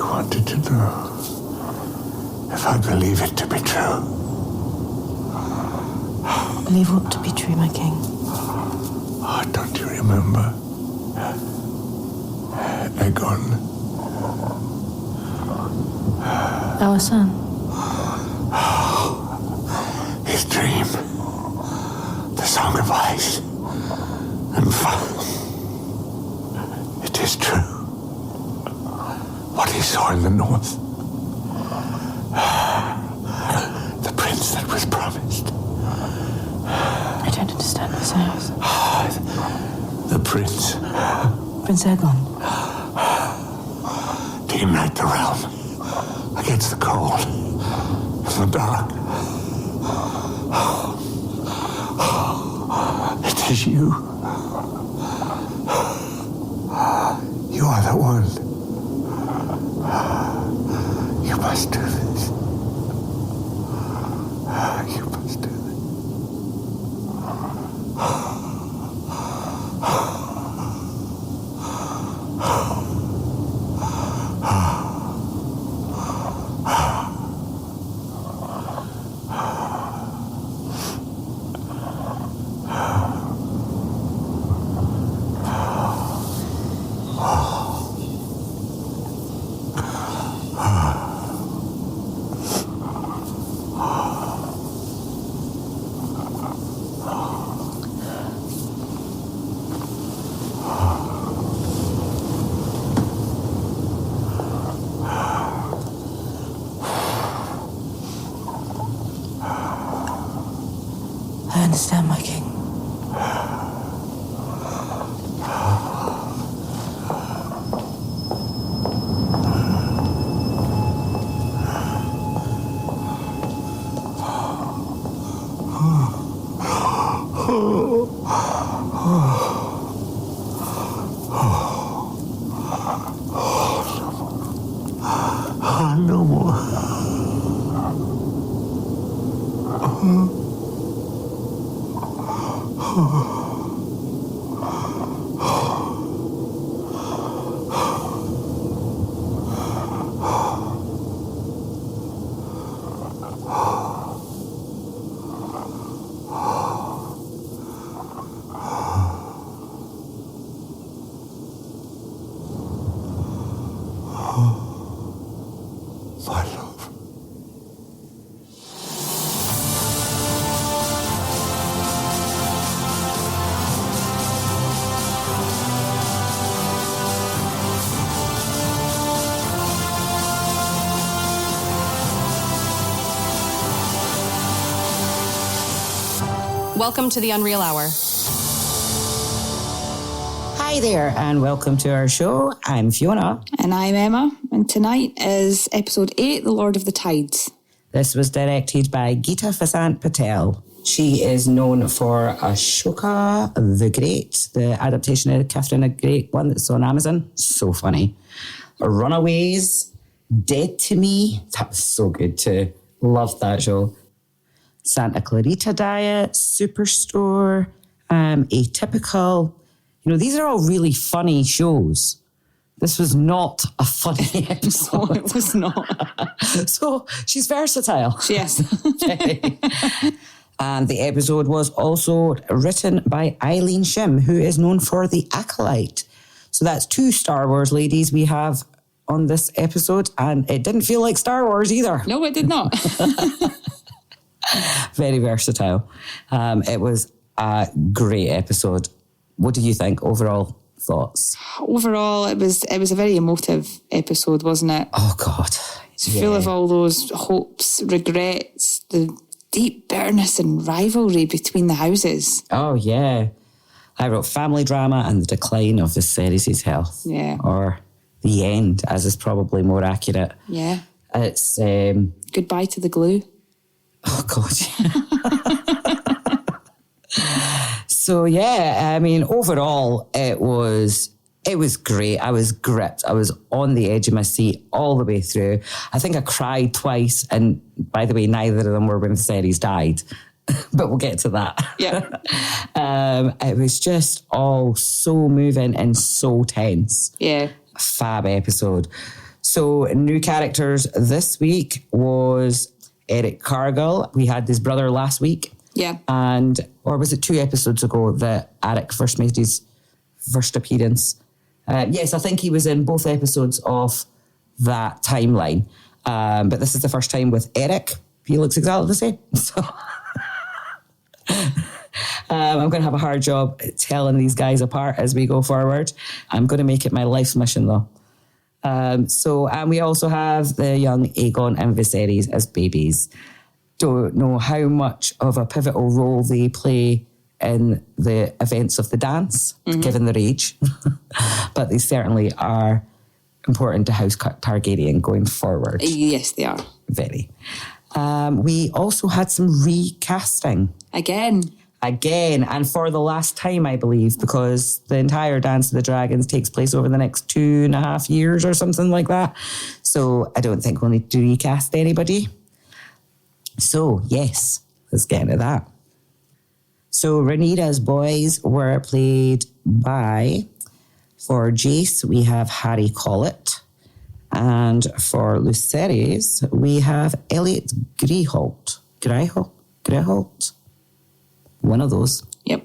wanted to know if I believe it to be true. Believe what to be true, my king? Oh, don't you remember? Aegon. Our son. His dream. The Song of Ice and Fire. It is true. What he saw in the north. The prince that was promised. I don't understand this house. The prince. Prince Aegon. To unite the realm against the cold and the dark. It is you. You are the one. You must do this. You must do this. I understand, my king. No more. My love. Welcome to the Unreal Hour. Hi there, and welcome to our show. I'm Fiona. And I'm Emma, and tonight is episode 8, The Lord of the Tides. This was directed by Geeta Vasant Patel. She is known for Ashoka the Great, the adaptation of Catherine the Great one that's on Amazon. So funny. Runaways, Dead to Me. That was so good too. Loved that show. Santa Clarita Diet, Superstore, Atypical. You know, these are all really funny shows. This was not a funny episode. No, it was not. So she's versatile. Yes. And the episode was also written by Eileen Shim, who is known for The Acolyte. So that's 2 Star Wars ladies we have on this episode, and it didn't feel like Star Wars either. No, it did not. Very versatile. It was a great episode. What do you think? Overall thoughts? Overall, it was a very emotive episode, wasn't it? Oh, God. It's full of all those hopes, regrets, the deep bitterness and rivalry between the houses. Oh, yeah. I wrote family drama and the decline of Viserys' health. Yeah. Or the end, as is probably more accurate. Yeah. It's... Goodbye to the glue. Oh, God. So, yeah, I mean, overall, it was great. I was gripped. I was on the edge of my seat all the way through. I think I cried twice. And by the way, neither of them were when Viserys died. But we'll get to that. Yeah. It was just all so moving and so tense. Yeah. Fab episode. So new characters this week was Eric Cargill. We had his brother last week. Yeah. Or was it 2 episodes ago that Eric first made his first appearance? Yes, I think he was in both episodes of that timeline. But this is the first time with Eric. He looks exactly the same. So I'm going to have a hard job telling these guys apart as we go forward. I'm going to make it my life's mission, though. And we also have the young Aegon and Viserys as babies. Don't know how much of a pivotal role they play in the events of the dance, given their age. But they certainly are important to House Targaryen going forward. Yes, they are. Very. We also had some recasting. Again, and for the last time, I believe, because the entire Dance of the Dragons takes place over the next 2.5 years or something like that. So I don't think we'll need to recast anybody. So, yes, let's get into that. So Rhaenyra's boys were played by, for Jace, we have Harry Collett. And for Lucerys, we have Elliot Greyholt. Greyholt? One of those. Yep.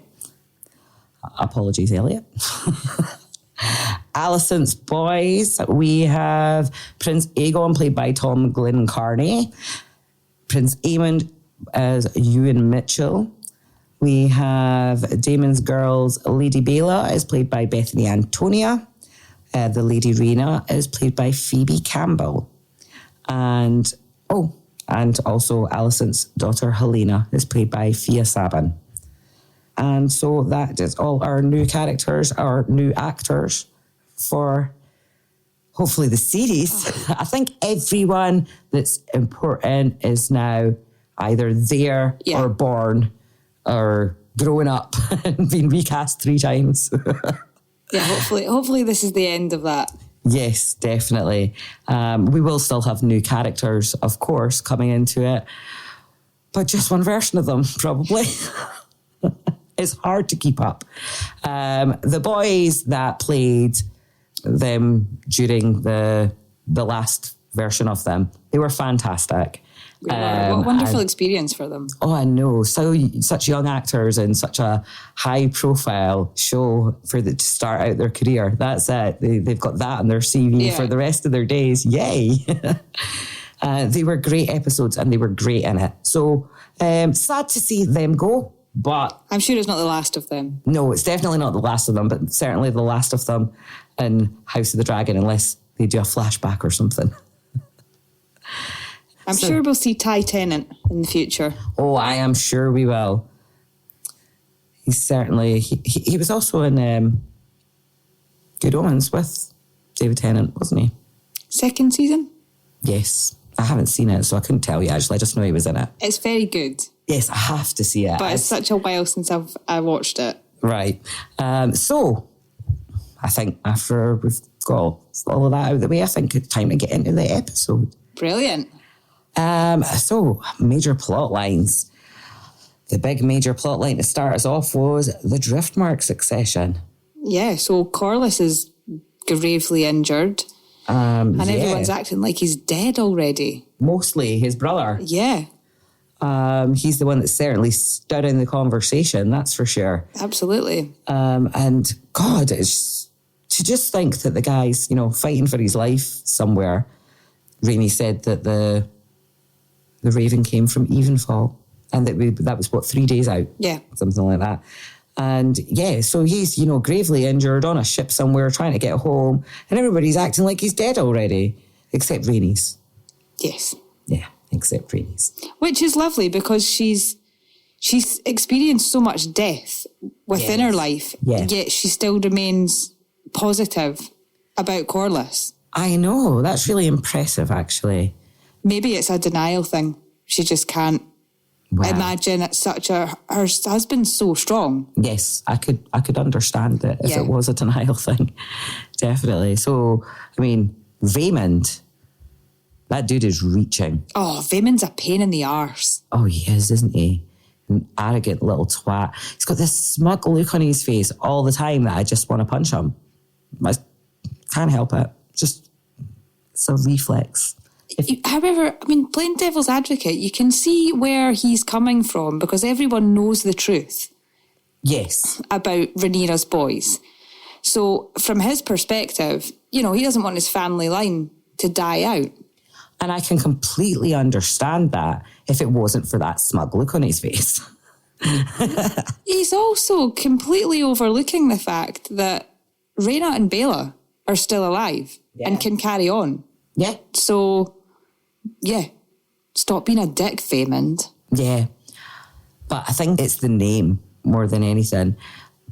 Apologies, Elliot. Alicent's boys, we have Prince Aegon, played by Tom Glyn Carney. Prince Aemond as Ewan Mitchell. We have Damon's girls, Lady Bela is played by Bethany Antonia. The Lady Rhaenyra is played by Phoebe Campbell. And also Alicent's daughter Helena is played by Fia Saban. And so that is all our new characters, our new actors for hopefully the series. I think everyone that's important is now either there or born or growing up and been recast 3 times. Yeah, hopefully this is the end of that. Yes, definitely. We will still have new characters, of course, coming into it, but just one version of them, probably. It's hard to keep up. The boys that played them during the last version of them, they were fantastic. What a wonderful experience for them. Oh, I know. Such young actors in such a high-profile show to start out their career. That's it. They've got that on their CV for the rest of their days. Yay! They were great episodes and they were great in it. So sad to see them go, but I'm sure it's not the last of them. No, it's definitely not the last of them, but certainly the last of them in House of the Dragon, unless they do a flashback or something. I'm sure we'll see Ty Tennant in the future. Oh, I am sure we will. He's certainly... He was also in Good Omens with David Tennant, wasn't he? 2nd season? Yes. I haven't seen it, so I couldn't tell you, actually. I just know he was in it. It's very good. Yes, I have to see it. But it's such a while since I watched it. Right. So, I think after we've got all of that out of the way, I think it's time to get into the episode. Brilliant. So, major plot lines. The big major plot line to start us off was the Driftmark succession. Yeah, so Corlys is gravely injured. And everyone's acting like he's dead already. Mostly his brother. Yeah. He's the one that's certainly stirring the conversation, that's for sure. Absolutely. And God, it's to just think that the guy's, fighting for his life somewhere. Rhaenys said that the Raven came from Evenfall, and that was 3 days out? Yeah. Something like that. And so he's, gravely injured on a ship somewhere trying to get home, and everybody's acting like he's dead already, except Rhaenys. Yes. Yeah, except Rhaenys. Which is lovely because she's experienced so much death within her life, yet she still remains positive about Corlys. I know, that's really impressive, actually. Maybe it's a denial thing. She just can't imagine it's her husband's so strong. Yes, I could understand it if it was a denial thing. Definitely. So, Vaemond, that dude is reaching. Oh, Vaemond's a pain in the arse. Oh, he is, isn't he? An arrogant little twat. He's got this smug look on his face all the time that I just want to punch him. I can't help it. It's a reflex. However, I mean, playing devil's advocate, you can see where he's coming from because everyone knows the truth. Yes. About Rhaenyra's boys. So from his perspective, he doesn't want his family line to die out. And I can completely understand that if it wasn't for that smug look on his face. He's also completely overlooking the fact that Rhaena and Baela are still alive and can carry on. Yeah. So, yeah, stop being a dick, Vaymond. Yeah. But I think it's the name more than anything.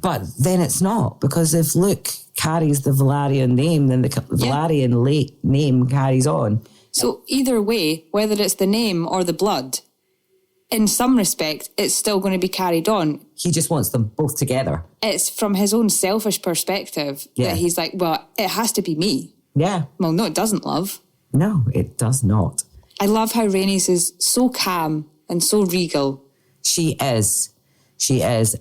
But then it's not, because if Luke carries the Valyrian name, then the Valyrian name carries on. So either way, whether it's the name or the blood, in some respect, it's still going to be carried on. He just wants them both together. It's from his own selfish perspective that he's like, well, it has to be me. Yeah. Well, no, it doesn't, love. No, it does not. I love how Rhaenys is so calm and so regal. She is. She is.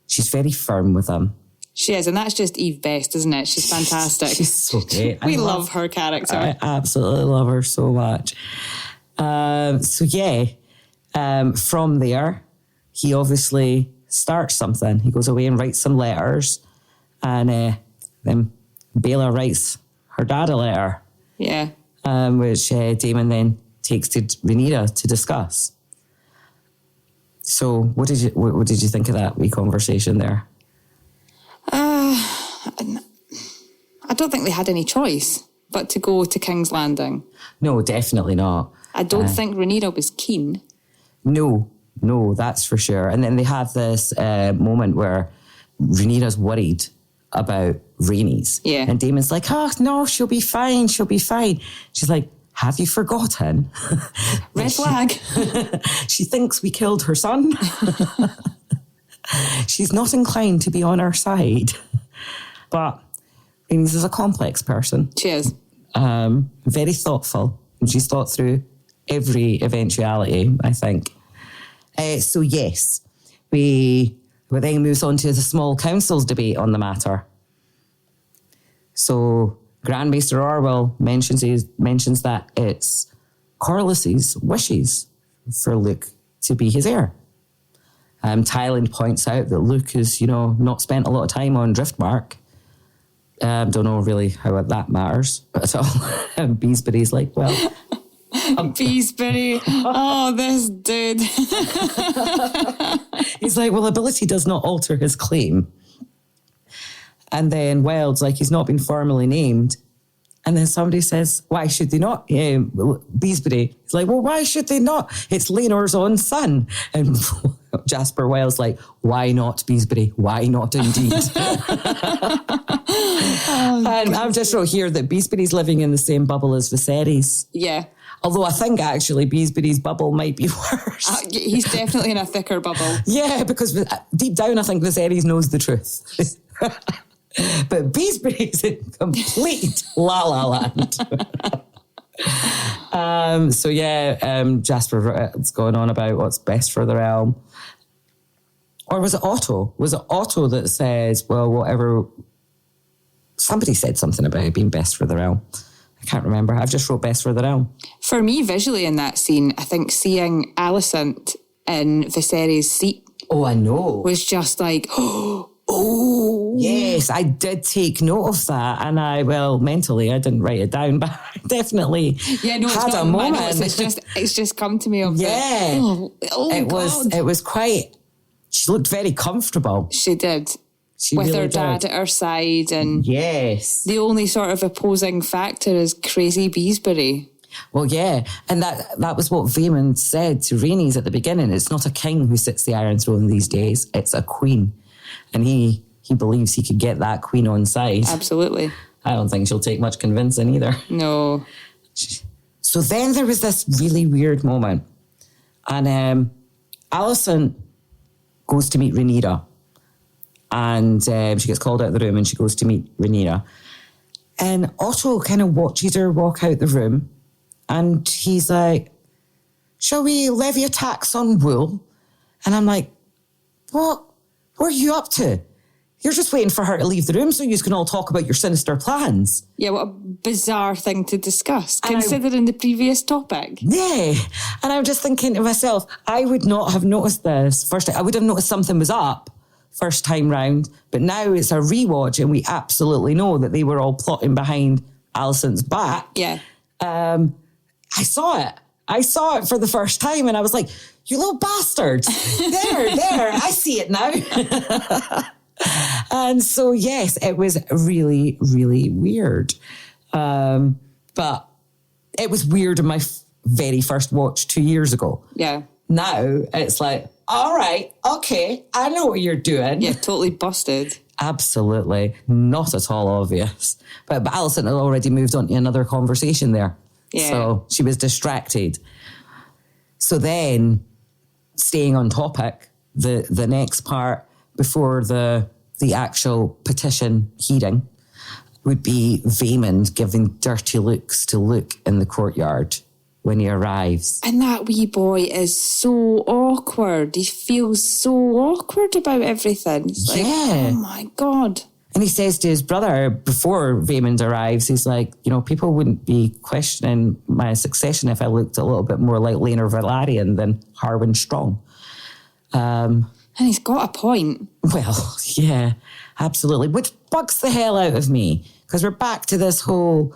She's very firm with him. She is, and that's just Eve Best, isn't it? She's fantastic. She's so great. We love her character. I absolutely love her so much. From there, he obviously starts something. He goes away and writes some letters, and then Baela writes her dad a letter. Yeah. Which Daemon then takes to Rhaenyra to discuss. So, what did you think of that wee conversation there? I don't think they had any choice but to go to King's Landing. No, definitely not. I don't think Rhaenyra was keen. No, that's for sure. And then they have this moment where Rhaenyra's worried about Rhaenys. Yeah. And Daemon's like, oh, no, she'll be fine. She's like, have you forgotten? Red flag. She thinks we killed her son. She's not inclined to be on our side. But Rhaenys is a complex person. She is. Very thoughtful. And she's thought through every eventuality, I think. So yes, we then moves on to the small council's debate on the matter. So Grand Maester Orwell mentions that it's Corlys's wishes for Luke to be his heir. Tyland points out that Luke has, not spent a lot of time on Driftmark. Don't know really how that matters at all. Beesbury's like, well... Beesbury. Oh, this dude. He's like, well, ability does not alter his claim. And then Wild's like, he's not been formally named. And then somebody says, why should they not? Beesbury. He's like, well, why should they not? It's Laenor's own son. And Jasper Wild's like, why not Beesbury? Why not indeed? And I've just wrote here that Beesbury's living in the same bubble as Viserys. Yeah. Although I think actually Beesbury's bubble might be worse. He's definitely in a thicker bubble. Yeah, because deep down I think Viserys knows the truth. But Beesbury's in complete la-la land. Jasper is going on about what's best for the realm. Or was it Otto? Was it Otto that says, well, whatever... Somebody said something about it being best for the realm. I can't remember. I've just wrote best for the realm. For me, visually in that scene, I think seeing Alicent in Viserys' seat... Oh, I know. ...was just like, oh... Yes, I did take note of that. And mentally, I didn't write it down, but I definitely had a moment. It's just come to me. It was quite... She looked very comfortable. She did. With really her dad did. At her side. And yes. The only sort of opposing factor is crazy Beesbury. Well, yeah. And that was what Vaymond said to Rhaenys at the beginning. It's not a king who sits the Iron Throne these days. It's a queen. And he believes he could get that queen on side. Absolutely. I don't think she'll take much convincing either. No. So then there was this really weird moment. And Alicent goes to meet Rhaenyra. And she gets called out of the room and she goes to meet Rhaenyra. And Otto kind of watches her walk out the room. And he's like, shall we levy a tax on wool? And I'm like, what are you up to? You're just waiting for her to leave the room so you can all talk about your sinister plans. Yeah, what a bizarre thing to discuss, considering the previous topic. Yeah. And I'm just thinking to myself, I would not have noticed this first time. I would have noticed something was up first time round, but now it's a rewatch and we absolutely know that they were all plotting behind Alicent's back. Yeah. I saw it. I saw it for the first time and I was like, you little bastards. there, I see it now. And so, yes, it was really, really weird. But it was weird in my very first watch 2 years ago. Yeah. Now it's like, all right, okay, I know what you're doing. Yeah, totally busted. Absolutely. Not at all obvious. But Alicent had already moved on to another conversation there. Yeah. So she was distracted. So then, staying on topic, the next part before the actual petition hearing would be Vaemond giving dirty looks to Luke in the courtyard when he arrives. And that wee boy is so awkward. He feels so awkward about everything. It's like, Yeah. oh my God. And he says to his brother before Vaemond arrives, he's like, people wouldn't be questioning my succession if I looked a little bit more like Rhaenyra Valyrian than Harwin Strong. And he's got a point. Well, yeah, absolutely. Which bugs the hell out of me, because we're back to this whole,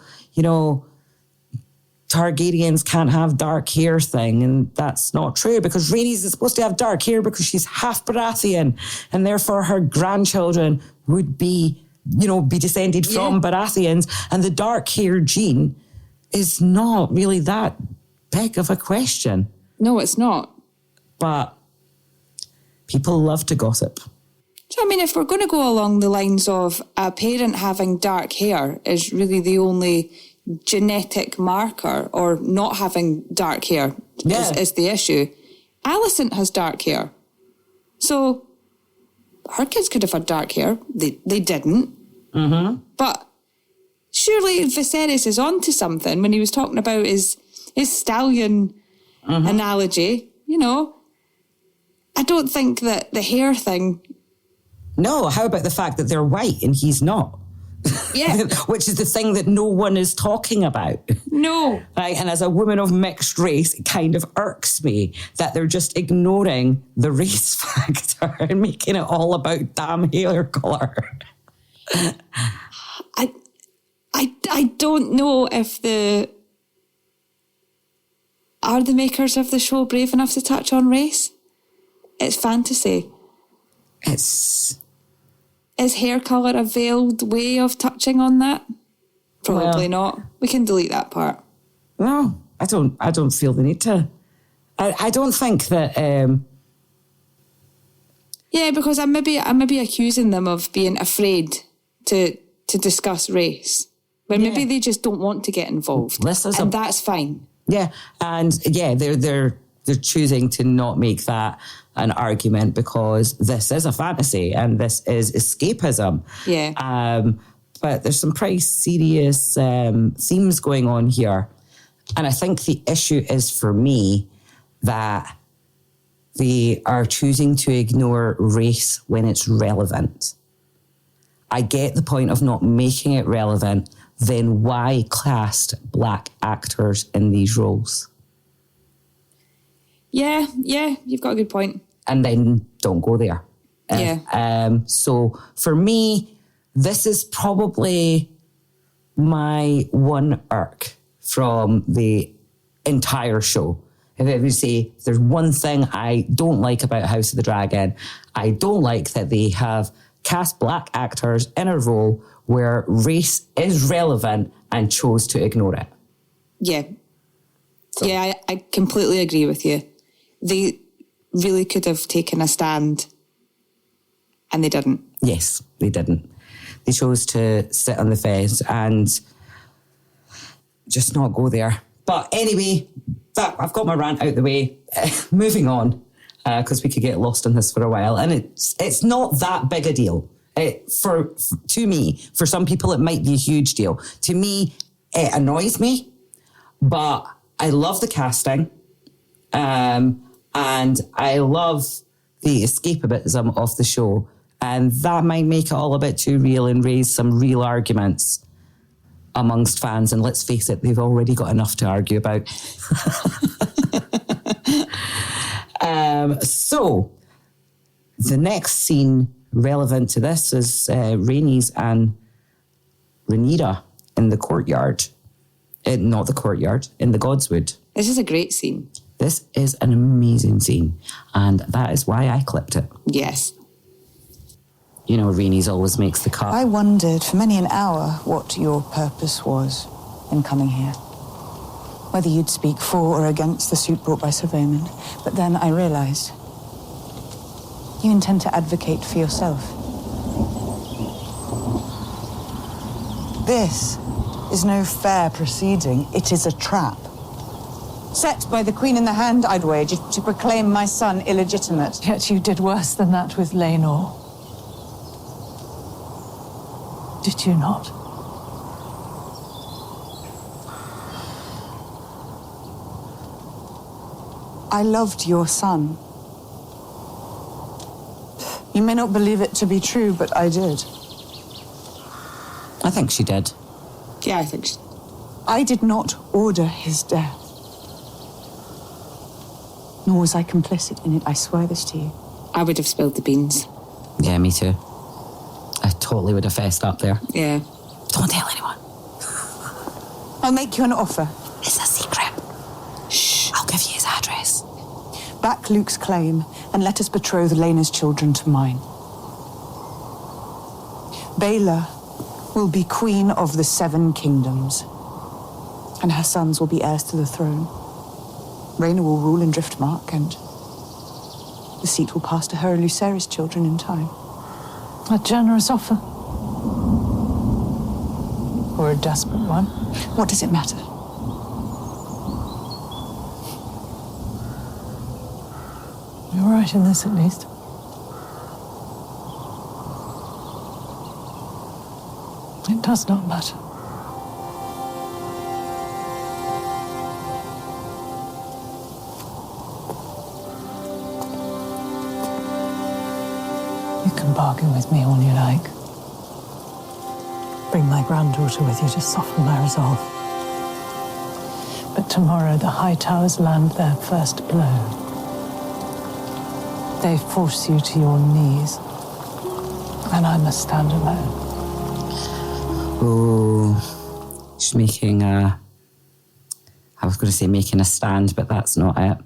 Targaryens can't have dark hair thing, and that's not true because Rhaenys is supposed to have dark hair because she's half Baratheon, and therefore her grandchildren would be descended from Baratheons, and the dark hair gene is not really that big of a question. No, it's not. But people love to gossip. So, if we're going to go along the lines of a parent having dark hair is really the only genetic marker, or not having dark hair is the issue. Alicent has dark hair. So her kids could have had dark hair. They didn't. Mm-hmm. But surely Viserys is onto something when he was talking about his stallion analogy. I don't think that the hair thing... No, how about the fact that they're white and he's not? Yeah. Which is the thing that no one is talking about. No. Right? And as a woman of mixed race, it kind of irks me that they're just ignoring the race factor and making it all about damn hair colour. I don't know if are the makers of the show brave enough to touch on race? It's fantasy. Is hair colour a veiled way of touching on that? Probably not. We can delete that part. No, I don't feel the need to. I don't think that... Yeah, because I'm maybe accusing them of being afraid to discuss race. When maybe they just don't want to get involved. And that's fine. Yeah, and they're choosing to not make that an argument because this is a fantasy and this is escapism. Yeah. But there's some pretty serious themes going on here. And I think the issue is for me that they are choosing to ignore race when it's relevant. I get the point of not making it relevant. Then why cast black actors in these roles? Yeah, you've got a good point. And then don't go there. So for me, this is probably my one irk from the entire show. If I would say there's one thing I don't like about House of the Dragon, I don't like that they have cast black actors in a role where race is relevant and chose to ignore it. Yeah. So. Yeah, I completely agree with you. They really could have taken a stand and they didn't. Yes, they didn't. They chose to sit on the fence and just not go there. But anyway, I've got my rant out the way. Moving on, because we could get lost in this for a while. And it's not that big a deal. To me, for some people, it might be a huge deal. To me, it annoys me, but I love the casting. And I love the escapism of the show. And that might make it all a bit too real and raise some real arguments amongst fans. And let's face it, they've already got enough to argue about. So the next scene relevant to this is Rhaenys and Rhaenyra in the courtyard. Not the courtyard, in the Godswood. This is a great scene. This is an amazing scene, and that is why I clipped it. Yes. You know, Rhaenys always makes the cut. I wondered for many an hour what your purpose was in coming here. Whether you'd speak for or against the suit brought by Sir Vaemond. But then I realised you intend to advocate for yourself. This is no fair proceeding. It is a trap. Set by the Queen in the Hand, I'd wager, to proclaim my son illegitimate. Yet you did worse than that with Rhaenyra. Did you not? I loved your son. You may not believe it to be true, but I did. I think she did. Yeah, I think so. I did not order his death. Nor was I complicit in it, I swear this to you. I would have spilled the beans. Yeah, me too. I totally would have fessed up there. Yeah. Don't tell anyone. I'll make you an offer. It's a secret. Shh. I'll give you his address. Back Luke's claim, and let us betroth Laena's children to mine. Baela will be queen of the 7 kingdoms, and her sons will be heirs to the throne. Rhaenyra will rule in Driftmark, and the seat will pass to her and Lucerys' children in time. A generous offer. Or a desperate one. What does it matter? You're right in this, at least. It does not matter. You can bargain with me all you like. Bring my granddaughter with you to soften my resolve. But tomorrow the Hightowers land their first blow. They force you to your knees, and I must stand alone. Oh, she's making I was going to say making a stand, but that's not it.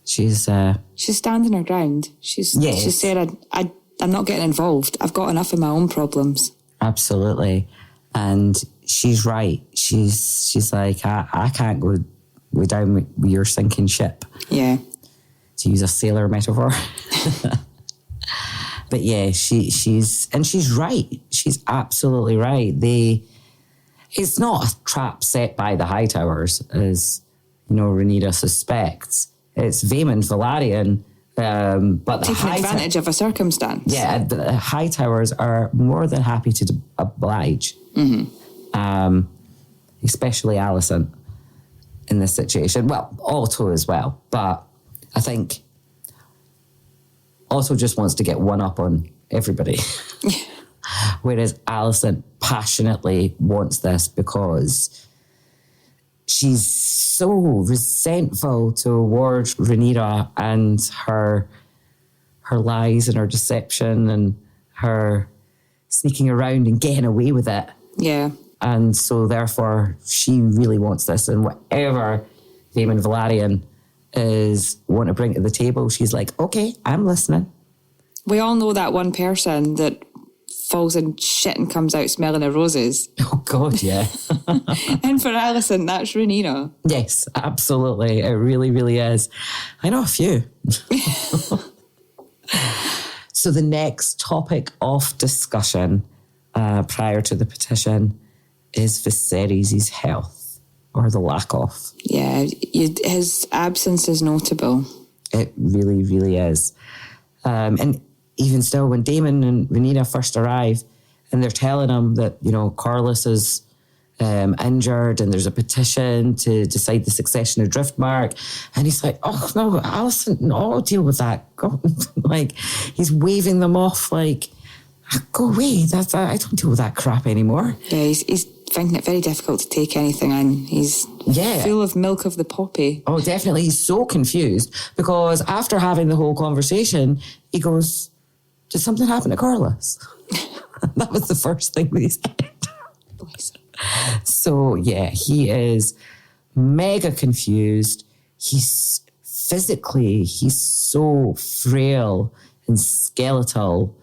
She's standing her ground. She said, I'm not getting involved. I've got enough of my own problems. Absolutely. And she's right. She's like, I can't go down with your sinking ship. Yeah. To use a sailor metaphor. But yeah, she's right. She's absolutely right. It's not a trap set by the Hightowers, as Rhaenyra suspects. It's Vaemond Valyrian, but taking advantage of a circumstance. Yeah, the Hightowers are more than happy to oblige. Mm-hmm. Especially Alicent in this situation. Well, Otto as well, but I think Otto just wants to get one up on everybody. Whereas Alicent passionately wants this because she's so resentful towards Rhaenyra and her lies and her deception and her sneaking around and getting away with it. Yeah. And so therefore she really wants this, and whatever Vaemond Valyrian is want to bring to the table, she's like, okay, I'm listening. We all know that one person that falls in shit and comes out smelling of roses. Oh God, yeah. And for Alicent, that's Rhaenyra. Yes, absolutely. It really, really is. I know a few. So the next topic of discussion prior to the petition is Viserys' health, or the lack of. Yeah, his absence is notable. It really, really is. And even still, when Daemon and Rhaenyra first arrive and they're telling him that, Corlys is injured and there's a petition to decide the succession of Driftmark, and he's like, oh, no, Alicent, no, I'll deal with that. Like, he's waving them off like Go away. I don't deal with that crap anymore. Yeah, he's finding it very difficult to take anything in. He's full of milk of the poppy. Oh, definitely. He's so confused because after having the whole conversation, he goes, did something happen to Corlys? That was the first thing that he said. Bless him. So, yeah, he is mega confused. He's so frail and skeletal.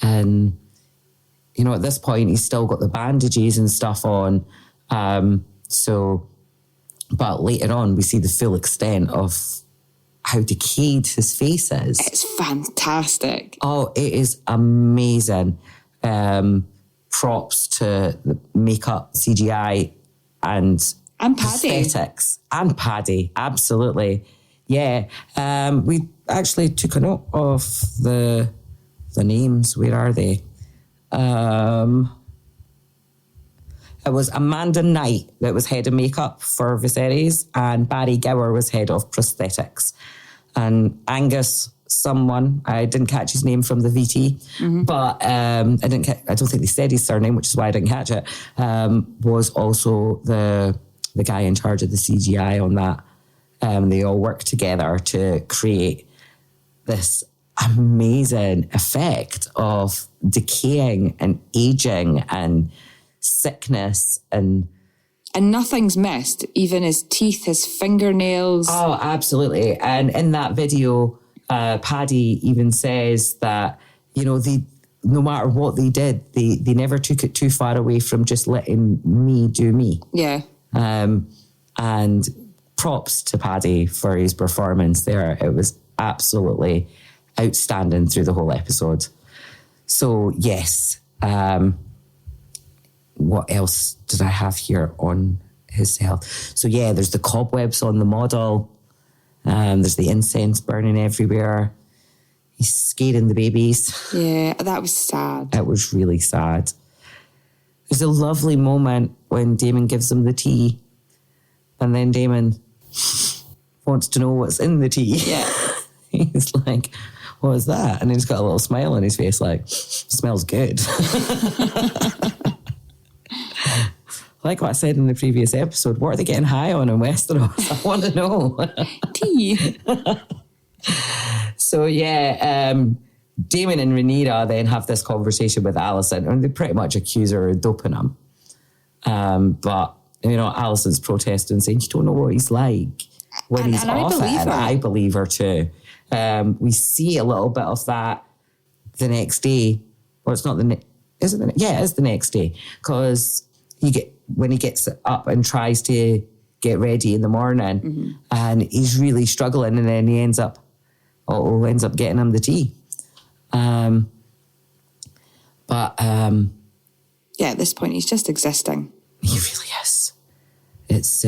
And, you know, at this point, he's still got the bandages and stuff on. But later on, we see the full extent of how decayed his face is. It's fantastic. Oh, it is amazing. Props to the makeup, CGI, and Paddy. Aesthetics. And Paddy, absolutely. Yeah. We actually took a note of the names. Where are they? It was Amanda Knight that was head of makeup for Viserys, and Barry Gower was head of prosthetics. And Angus someone, I didn't catch his name from the VT, but I don't think they said his surname, which is why I didn't catch it, was also the guy in charge of the CGI on that. They all worked together to create this amazing effect of decaying and aging and sickness and nothing's missed, even his teeth, his fingernails. Oh, absolutely. And in that video, Paddy even says that, you know, no matter what they did, they never took it too far away from just letting me do me. Yeah. And props to Paddy for his performance there. It was absolutely outstanding through the whole episode. So, yes. What else did I have here on his health? So, yeah, there's the cobwebs on the model. There's the incense burning everywhere. He's scaring the babies. Yeah, that was sad. It was really sad. There's a lovely moment when Daemon gives him the tea, and then Daemon wants to know what's in the tea. Yeah. He's like, what is that? And he's got a little smile on his face like, smells good. Like what I said in the previous episode, what are they getting high on in Westeros? I want to know. Tea. So, yeah, Daemon and Rhaenyra then have this conversation with Alicent, and they pretty much accuse her of doping him. But, you know, Alicent's protesting, saying, you don't know what he's like when he's off it. And I believe her too. We see a little bit of that the next day. Well, it's not is it? Yeah, it is the next day. Because when he gets up and tries to get ready in the morning, and he's really struggling, and then he ends up getting him the tea. Yeah, at this point, he's just existing. He really is. It's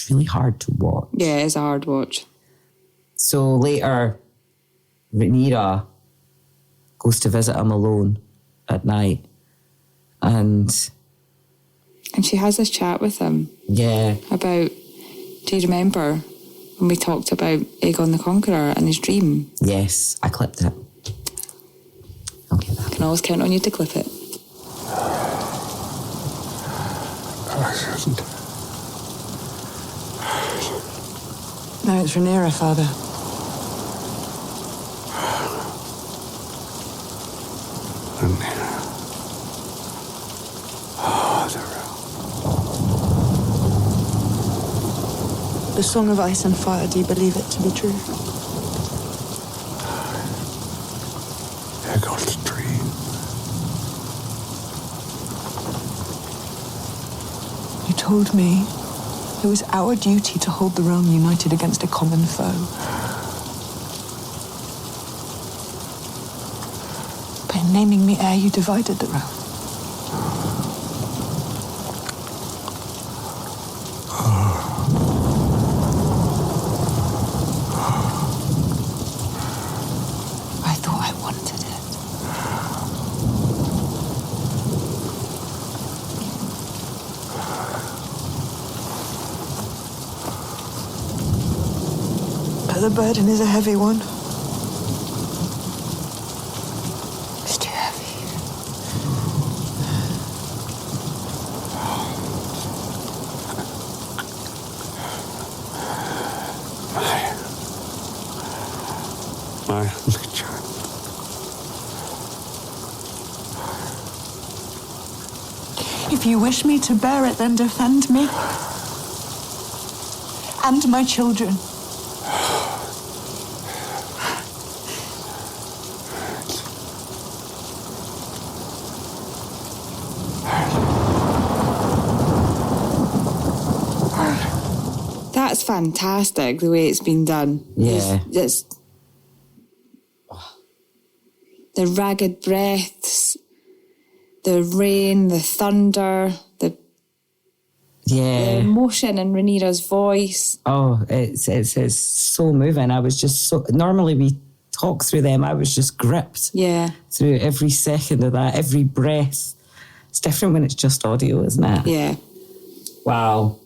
really hard to watch. Yeah, it's a hard watch. So later, Rhaenyra goes to visit him alone at night, and she has this chat with him. Yeah. About, do you remember when we talked about Aegon the Conqueror and his dream? Yes, I clipped it. Okay, I can always count on you to clip it. I shouldn't. No, it's Rhaenyra, Father. Rhaenyra. The Song of Ice and Fire, do you believe it to be true? Aegon's dream. You told me it was our duty to hold the realm united against a common foe. But in naming me heir, you divided the realm. The burden is a heavy one. It's only child. If you wish me to bear it, then defend me. And my children. That's fantastic, the way it's been done. Yeah. It's the ragged breaths, the rain, the thunder, the emotion in Rhaenyra's voice. Oh, it's so moving. I was just so... Normally we talk through them. I was just gripped through every second of that, every breath. It's different when it's just audio, isn't it? Yeah. Wow.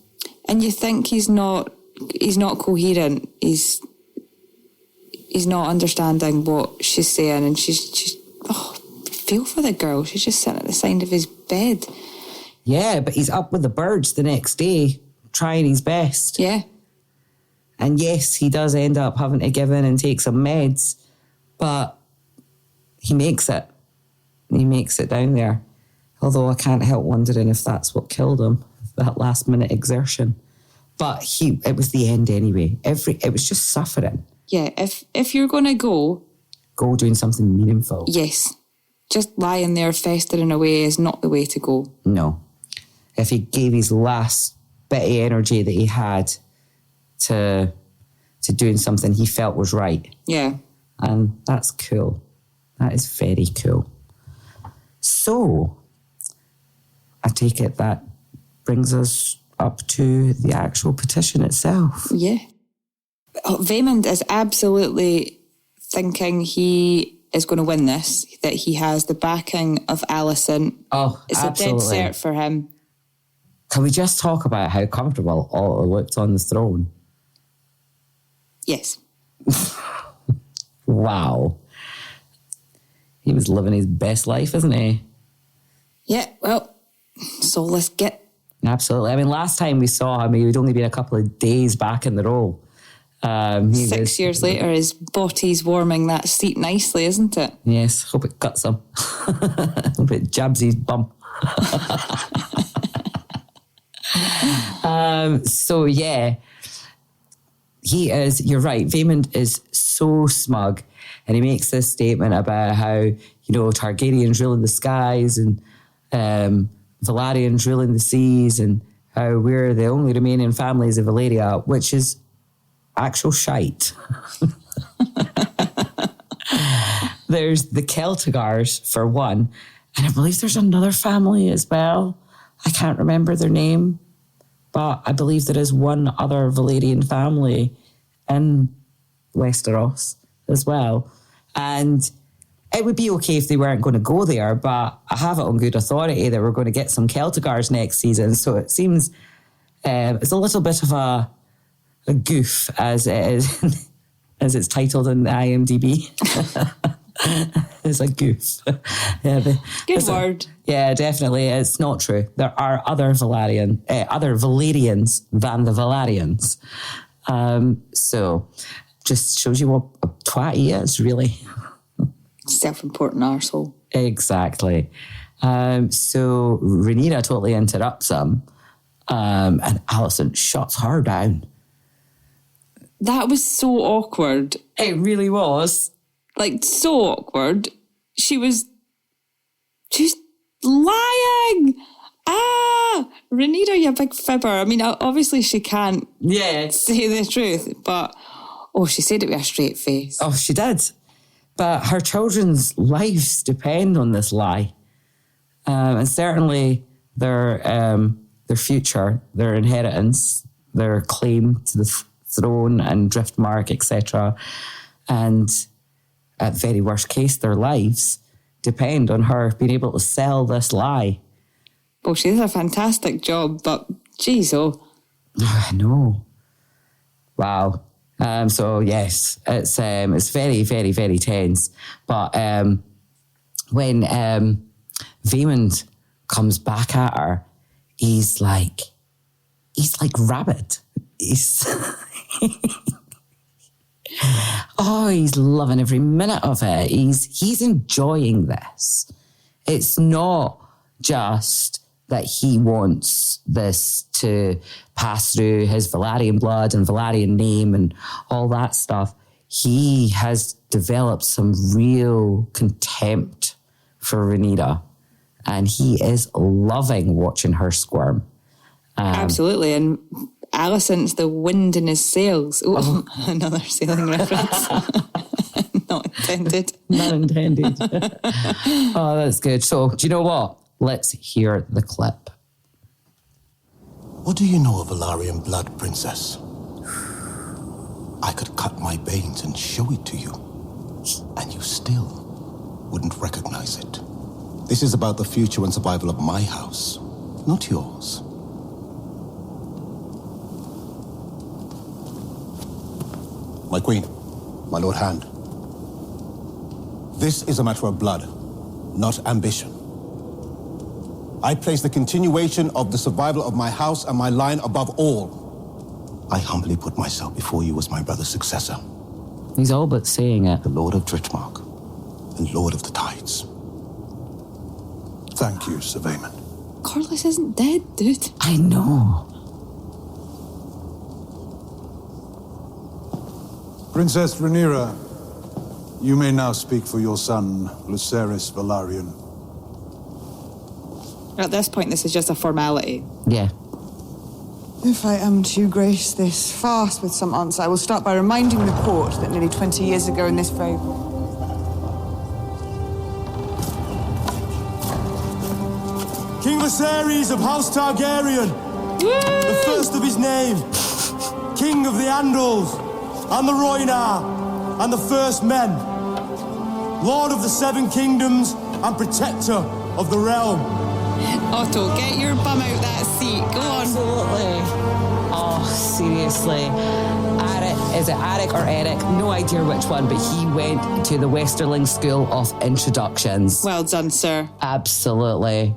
And you think he's not coherent. He's not understanding what she's saying, and she's feel for the girl. She's just sitting at the side of his bed. Yeah, but he's up with the birds the next day, trying his best. Yeah. And yes, he does end up having to give in and take some meds, but he makes it. He makes it down there. Although I can't help wondering if that's what killed him, that last minute exertion. But it was the end anyway. It was just suffering. Yeah, if you're going to go doing something meaningful. Yes. Just lying there festering away is not the way to go. No. If he gave his last bit of energy that he had to doing something he felt was right. Yeah. And that's cool. That is very cool. So, I take it that brings us up to the actual petition itself. Yeah. Vaemond is absolutely thinking he is going to win this, that he has the backing of Alicent. Oh, it's absolutely. a dead cert for him. Can we just talk about how comfortable Otto looked on the throne? Yes. Wow. He was living his best life, isn't he? Yeah, well, so let's get... Absolutely. I mean, last time we saw him, he'd only been a couple of days back in the role. 6 years later, his body's warming that seat nicely, isn't it? Yes, hope it cuts him. Hope it jabs his bum. So, yeah, he is, you're right, Vaemond is so smug. And he makes this statement about how, Targaryens ruling the skies and Valyrians ruling the seas and how we're the only remaining families of Valyria, which is actual shite. There's the Celtigars, for one, and I believe there's another family as well. I can't remember their name, but I believe there is one other Valyrian family in Westeros as well. And it would be okay if they weren't going to go there, but I have it on good authority that we're going to get some Celtigars next season. So it seems it's a little bit of a goof, as it is, as it's titled in the IMDb. It's a goof. Yeah, good word. Yeah, definitely. It's not true. There are other Valyrians than the Valyrians. So just shows you what a twat he is, really. Self-important arsehole. Exactly. So Rhaenyra totally interrupts him, and Alicent shuts her down. That was so awkward. It really was. Like, so awkward. She was just lying. Rhaenyra, you big fibber. I mean, obviously she can't say the truth, but, she said it with a straight face. Oh, she did. But her children's lives depend on this lie. And certainly their future, their inheritance, their claim to the throne and Driftmark, etc. And at very worst case, their lives depend on her being able to sell this lie. Well, she does a fantastic job, but geez, I know. Wow. So yes, it's very, very, very tense. But when Vaemond comes back at her, he's like rabid. Oh, he's loving every minute of it. He's enjoying this. It's not just that he wants this to pass through his Valyrian blood and Valyrian name and all that stuff. He has developed some real contempt for Rhaenyra, and he is loving watching her squirm. Absolutely, and Alicent's the wind in his sails. Ooh, another sailing reference. Not intended. Not intended. Oh, that's good. So, do you know what? Let's hear the clip. What do you know of Valyrian blood, princess? I could cut my veins and show it to you, and you still wouldn't recognize it. This is about the future and survival of my house, not yours. My queen, my Lord Hand. This is a matter of blood, not ambition. I place the continuation of the survival of my house and my line above all. I humbly put myself before you as my brother's successor. He's all but saying it. The Lord of Driftmark and Lord of the Tides. Thank you, Sir Vaemon. Corlys isn't dead, dude. I know. Princess Rhaenyra, you may now speak for your son, Viserys Velaryon. At this point, this is just a formality. Yeah. If I am to grace this fast with some answer, I will start by reminding the court that nearly 20 years ago in this very... King Viserys of House Targaryen, the first of his name, King of the Andals, and the Rhaenyra, and the First Men, Lord of the Seven Kingdoms, and Protector of the Realm. Otto, get your bum out that seat. Go on. Absolutely. Oh, seriously. Is it Eric or Eric? No idea which one, but he went to the Westerling School of Introductions. Well done, sir. Absolutely.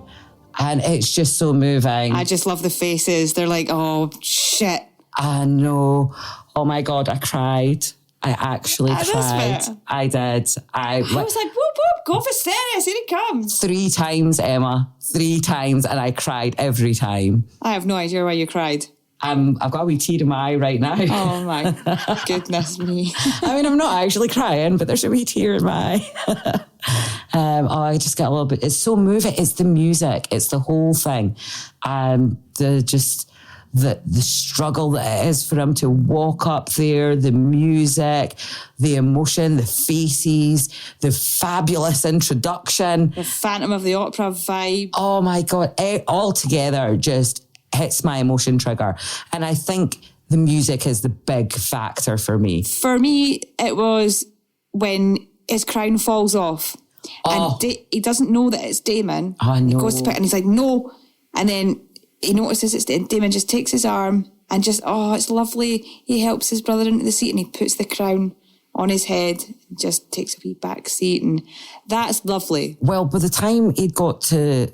And it's just so moving. I just love the faces. They're like, oh, shit. I know. Oh my God, I cried. I actually cried. Bit. I did. I was like, whoop, whoop, go for Viserys, here he comes. 3 times, Emma. 3 times, and I cried every time. I have no idea why you cried. I've got a wee tear in my eye right now. Oh my goodness me. I mean, I'm not actually crying, but there's a wee tear in my eye. I just get a little bit, it's so moving. It's the music. It's the whole thing. The struggle that it is for him to walk up there, the music, the emotion, the faces, the fabulous introduction. The Phantom of the Opera vibe. Oh my God, all together just hits my emotion trigger. And I think the music is the big factor for me. For me, it was when his crown falls off. Oh. And he doesn't know that it's Daemon. I know. He goes to pick it and he's like, no. And then he notices it's Daemon, just takes his arm and just, oh, it's lovely. He helps his brother into the seat and he puts the crown on his head, just takes a wee back seat, and that's lovely. Well, by the time he'd got to,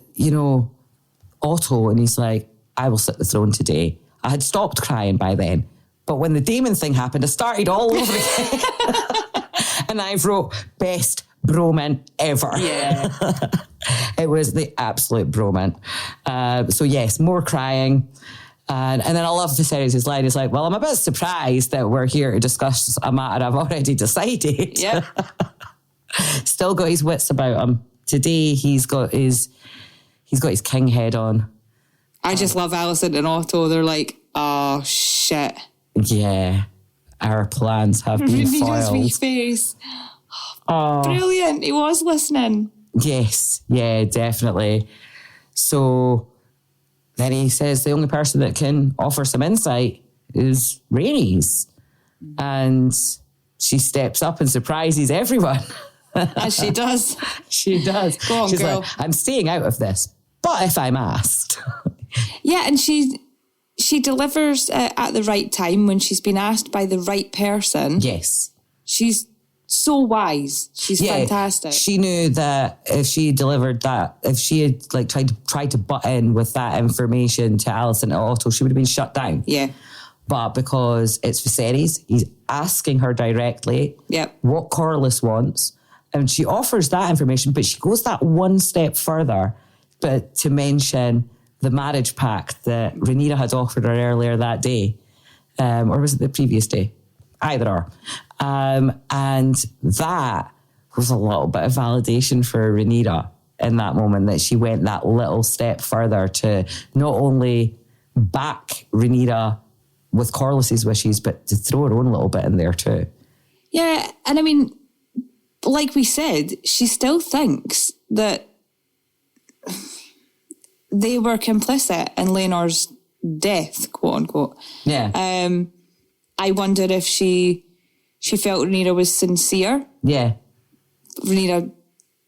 Otto, and he's like, I will sit the throne today. I had stopped crying by then. But when the Daemon thing happened, I started all over again. And I wrote, best bromance ever. Yeah. It was the absolute bromance. So yes, more crying. And then I love Viserys' line. He's like, well, I'm a bit surprised that we're here to discuss a matter I've already decided. Yep. Still got his wits about him. Today he's got his king head on. I just love Alicent and Otto. They're like, oh, shit. Yeah. Our plans have been foiled. Wee face. Oh. Brilliant. He was listening. Yes. Yeah, definitely. So then he says the only person that can offer some insight is Rhaenys. And she steps up and surprises everyone. As she does. She does. Go on, She's girl. like, I'm staying out of this, but if I'm asked. Yeah, and she delivers at the right time when she's been asked by the right person. Yes. She's so wise. She's fantastic. She knew that if she delivered that, if she had tried to butt in with that information to Alicent and Otto, she would have been shut down. Yeah. But because it's Viserys, he's asking her directly what Corlys wants. And she offers that information, but she goes that one step further but to mention the marriage pact that Rhaenyra had offered her earlier that day. Or was it the previous day? Either or. And that was a little bit of validation for Rhaenyra in that moment, that she went that little step further to not only back Rhaenyra with Corlys's wishes, but to throw her own little bit in there too. Yeah, and I mean, like we said, she still thinks that they were complicit in Laenor's death, quote unquote. Yeah. I wonder if she felt Rhaenyra was sincere. Yeah. Rhaenyra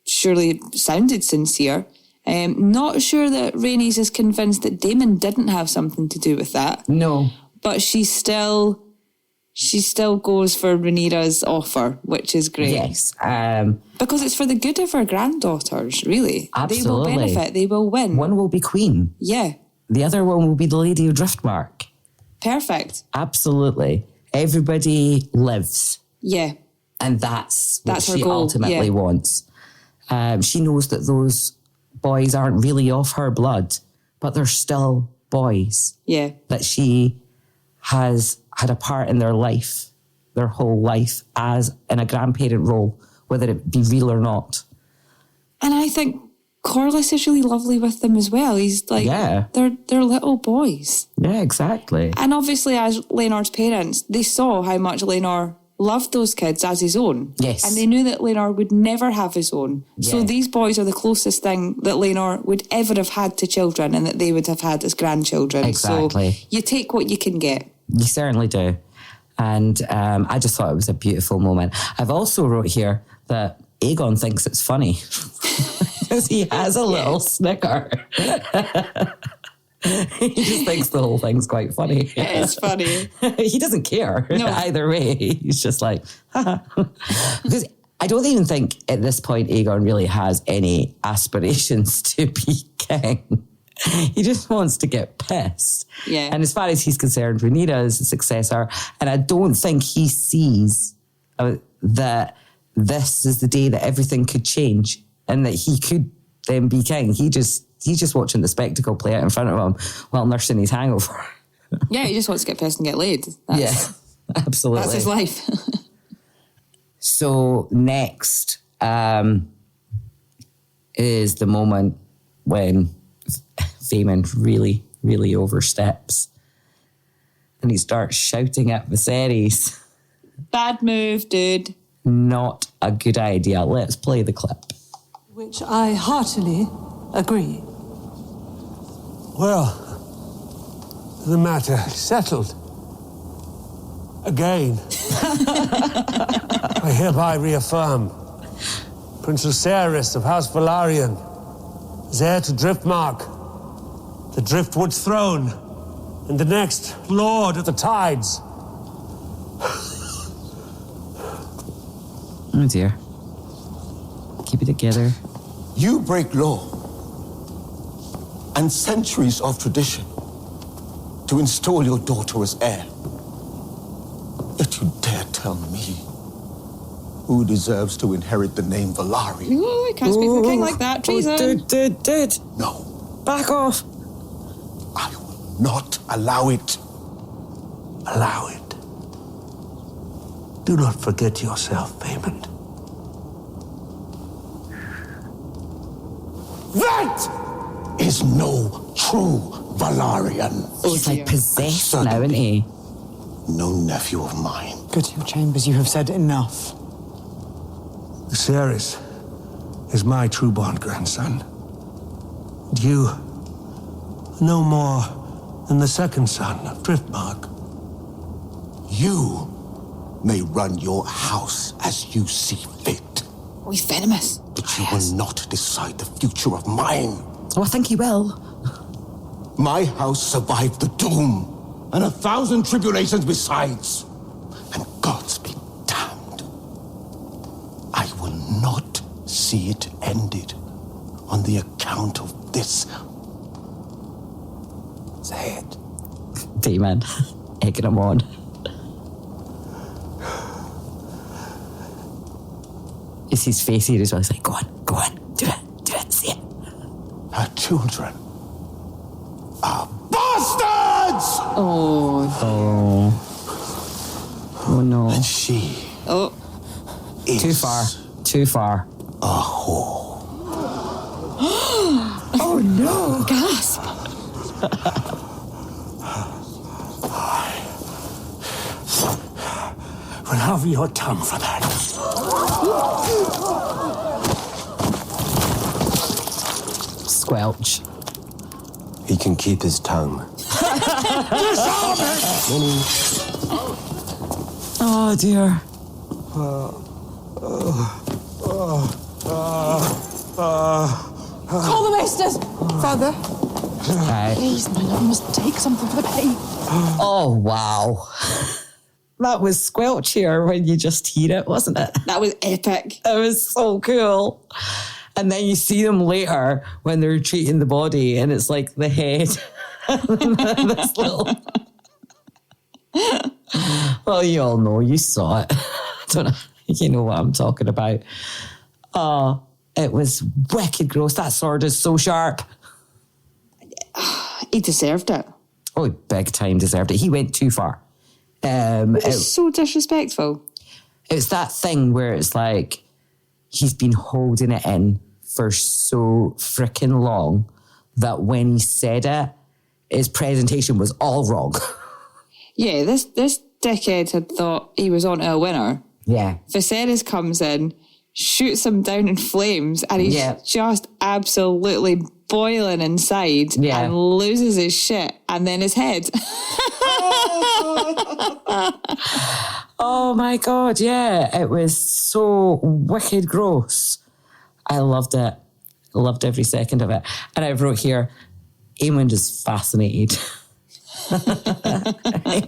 surely sounded sincere. Not sure that Rhaenys is convinced that Daemon didn't have something to do with that. No. But she still goes for Rhaenyra's offer, which is great. Yes. Because it's for the good of her granddaughters, really. Absolutely. They will benefit. They will win. One will be queen. Yeah. The other one will be the Lady of Driftmark. Perfect. Absolutely. Everybody lives. Yeah. And that's what her she goal. ultimately wants. She knows that those boys aren't really of her blood, but they're still boys. Yeah. That she has had a part in their life, their whole life, as in a grandparent role, whether it be real or not. And I think Corlys is really lovely with them as well. He's like, they're little boys. Yeah, exactly. And obviously, as Laenor's parents, they saw how much Laenor loved those kids as his own. Yes. And they knew that Laenor would never have his own. Yeah. So these boys are the closest thing that Laenor would ever have had to children and that they would have had as grandchildren. Exactly. So you take what you can get. You certainly do. And I just thought it was a beautiful moment. I've also wrote here that Aegon thinks it's funny because he has a little snicker. He just thinks the whole thing's quite funny. It's funny. He doesn't care either way. He's just like, because I don't even think at this point Aegon really has any aspirations to be king. He just wants to get pissed. Yeah. And as far as he's concerned, Rhaenyra is the successor. And I don't think he sees that this is the day that everything could change and that he could then be king. He's just watching the spectacle play out in front of him while nursing his hangover. Yeah, he just wants to get pissed and get laid. Absolutely. That's his life. So next is the moment when Daemon really, really oversteps and he starts shouting at Viserys. Bad move, dude. Not a good idea. Let's play the clip. Which I heartily agree. Well, the matter is settled. Again. I hereby reaffirm Prince Viserys of House Valyrian is heir to Driftmark, the Driftwood's throne, and the next Lord of the Tides. Oh dear. Keep it together. You break law and centuries of tradition to install your daughter as heir. Yet you dare tell me who deserves to inherit the name Valyrian? Ooh, you can't speak to the king like that. Treason. Dude. No. Back off. I will not allow it. Allow it. Do not forget yourself, Vaemond. That is no true Valyrian. Oh, he's like possessed now, isn't he? No nephew of mine. Good to your chambers, you have said enough. Viserys is my true-born grandson. And you are no more than the second son of Driftmark. You may run your house as you see fit. Oh, he's venomous. But you will not decide the future of mine. Oh, I think he will. My house survived the doom, and 1,000 tribulations besides. And Gods be damned. I will not see it ended on the account of this. Say it. Daemon. egging him on. It's his face here as well. He's like, go on, do it, see it. Her children are bastards! Oh. Oh no. And she is Too far. a whore. Oh no! Gasp! Will have your tongue for that. Squelch. He can keep his tongue. Oh dear. Call the maesters! Father, Right. please, my love, must take something for the pain. Oh wow. That was squelchier when you just hear it, wasn't it? That was epic. It was so cool. And then you see them later when they're treating the body, and it's like the head. This little. Well, you all know, you saw it. I don't know. You know what I'm talking about. Oh, it was wicked gross. That sword is so sharp. He deserved it. Oh, big time deserved it. He went too far. It's so disrespectful. It's that thing where it's like he's been holding it in for so freaking long that when he said it, his presentation was all wrong. Yeah, this dickhead had thought he was onto a winner. Yeah. Viserys comes in, shoots him down in flames, and he's just absolutely boiling inside and loses his shit, and then his head. Oh my God, yeah. It was so wicked gross. I loved it. Loved every second of it. And I wrote here, Aemond is fascinated.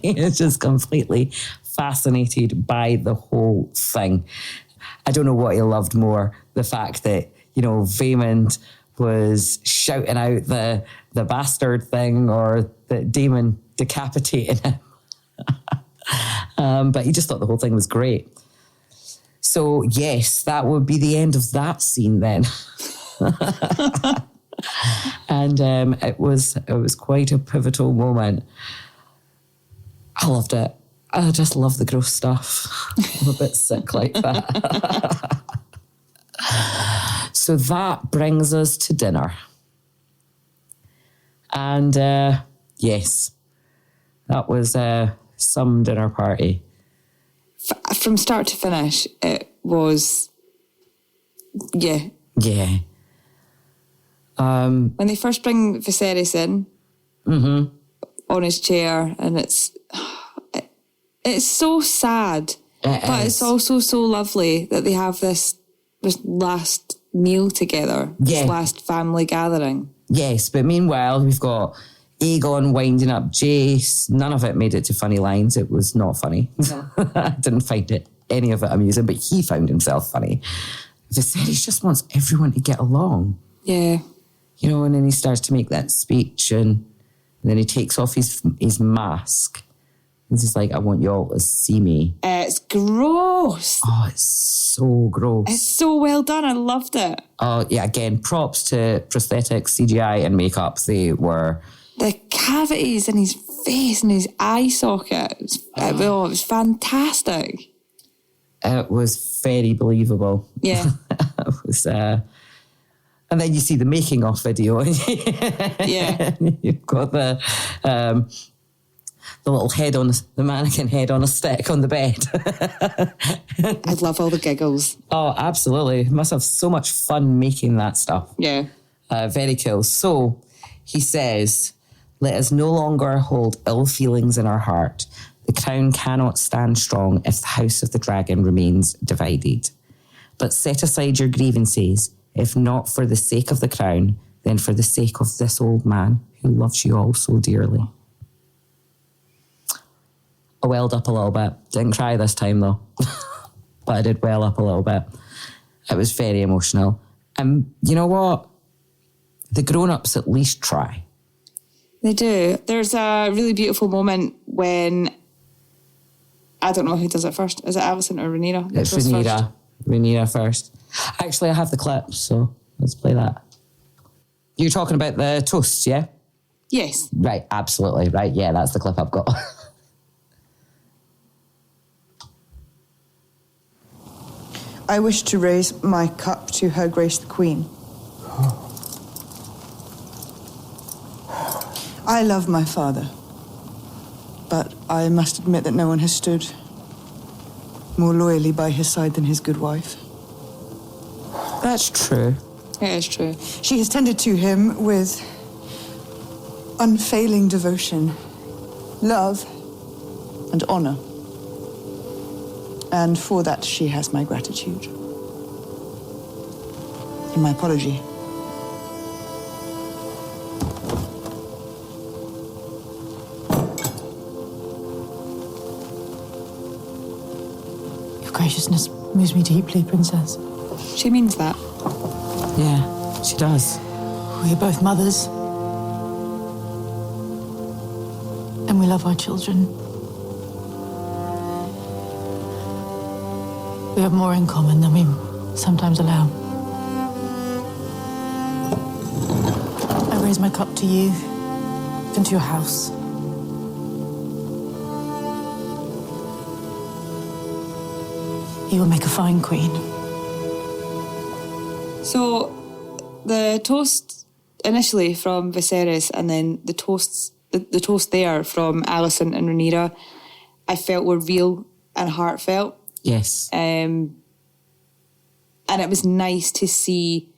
He is just completely fascinated by the whole thing. I don't know what he loved more, the fact that, you know, Vaemond was shouting out the bastard thing, or that Daemon decapitating him. But he just thought the whole thing was great. So yes, that would be the end of that scene then. And it was quite a pivotal moment. I loved it. I just love the gross stuff. I'm a bit sick like that. So that brings us to dinner. And yes, that was some dinner party. From start to finish, it was, yeah. Yeah. When they first bring Viserys in on his chair, and it's so sad, but it's also so lovely that they have this last meal together, this last family gathering. Yes, but meanwhile, we've got Aegon winding up Jace. None of it made it to funny lines. It was not funny. No. I didn't find any of it amusing, but he found himself funny. Viserys just wants everyone to get along. Yeah. You know, and then he starts to make that speech, and then he takes off his mask. And he's like, I want you all to see me. It's gross. Oh, it's so gross. It's so well done. I loved it. Oh, yeah, again, props to prosthetics, CGI and makeup. They were... The cavities in his face and his eye socket. It was fantastic. It was very believable. Yeah. It was... and then you see the making of video. Yeah. You've got the little head on the mannequin head on a stick on the bed. I love all the giggles. Oh, absolutely. Must have so much fun making that stuff. Yeah. Very cool. So he says, let us no longer hold ill feelings in our heart. The crown cannot stand strong if the house of the dragon remains divided. But set aside your grievances, if not for the sake of the crown, then for the sake of this old man who loves you all so dearly. I welled up a little bit. Didn't cry this time though, but I did well up a little bit. It was very emotional. And you know what? The grown-ups at least try. They do. There's a really beautiful moment when, I don't know who does it first. Is it Alicent or Rhaenyra? It's Rhaenyra. Rhaenyra first. Actually, I have the clip, so let's play that. You're talking about the toasts, yeah? Yes. Right, absolutely. Right, yeah, that's the clip I've got. I wish to raise my cup to Her Grace the Queen. I love my father, but I must admit that no one has stood more loyally by his side than his good wife. That's true. It is true. She has tended to him with unfailing devotion, love, and honor. And for that, she has my gratitude. And my apology. Your graciousness moves me deeply, Princess. She means that. Yeah, she does. We are both mothers. And we love our children. We have more in common than we sometimes allow. I raise my cup to you and to your house. You will make a fine queen. So, the toast initially from Viserys, and then the toast there from Alicent and Rhaenyra, I felt were real and heartfelt. Yes. And it was nice to see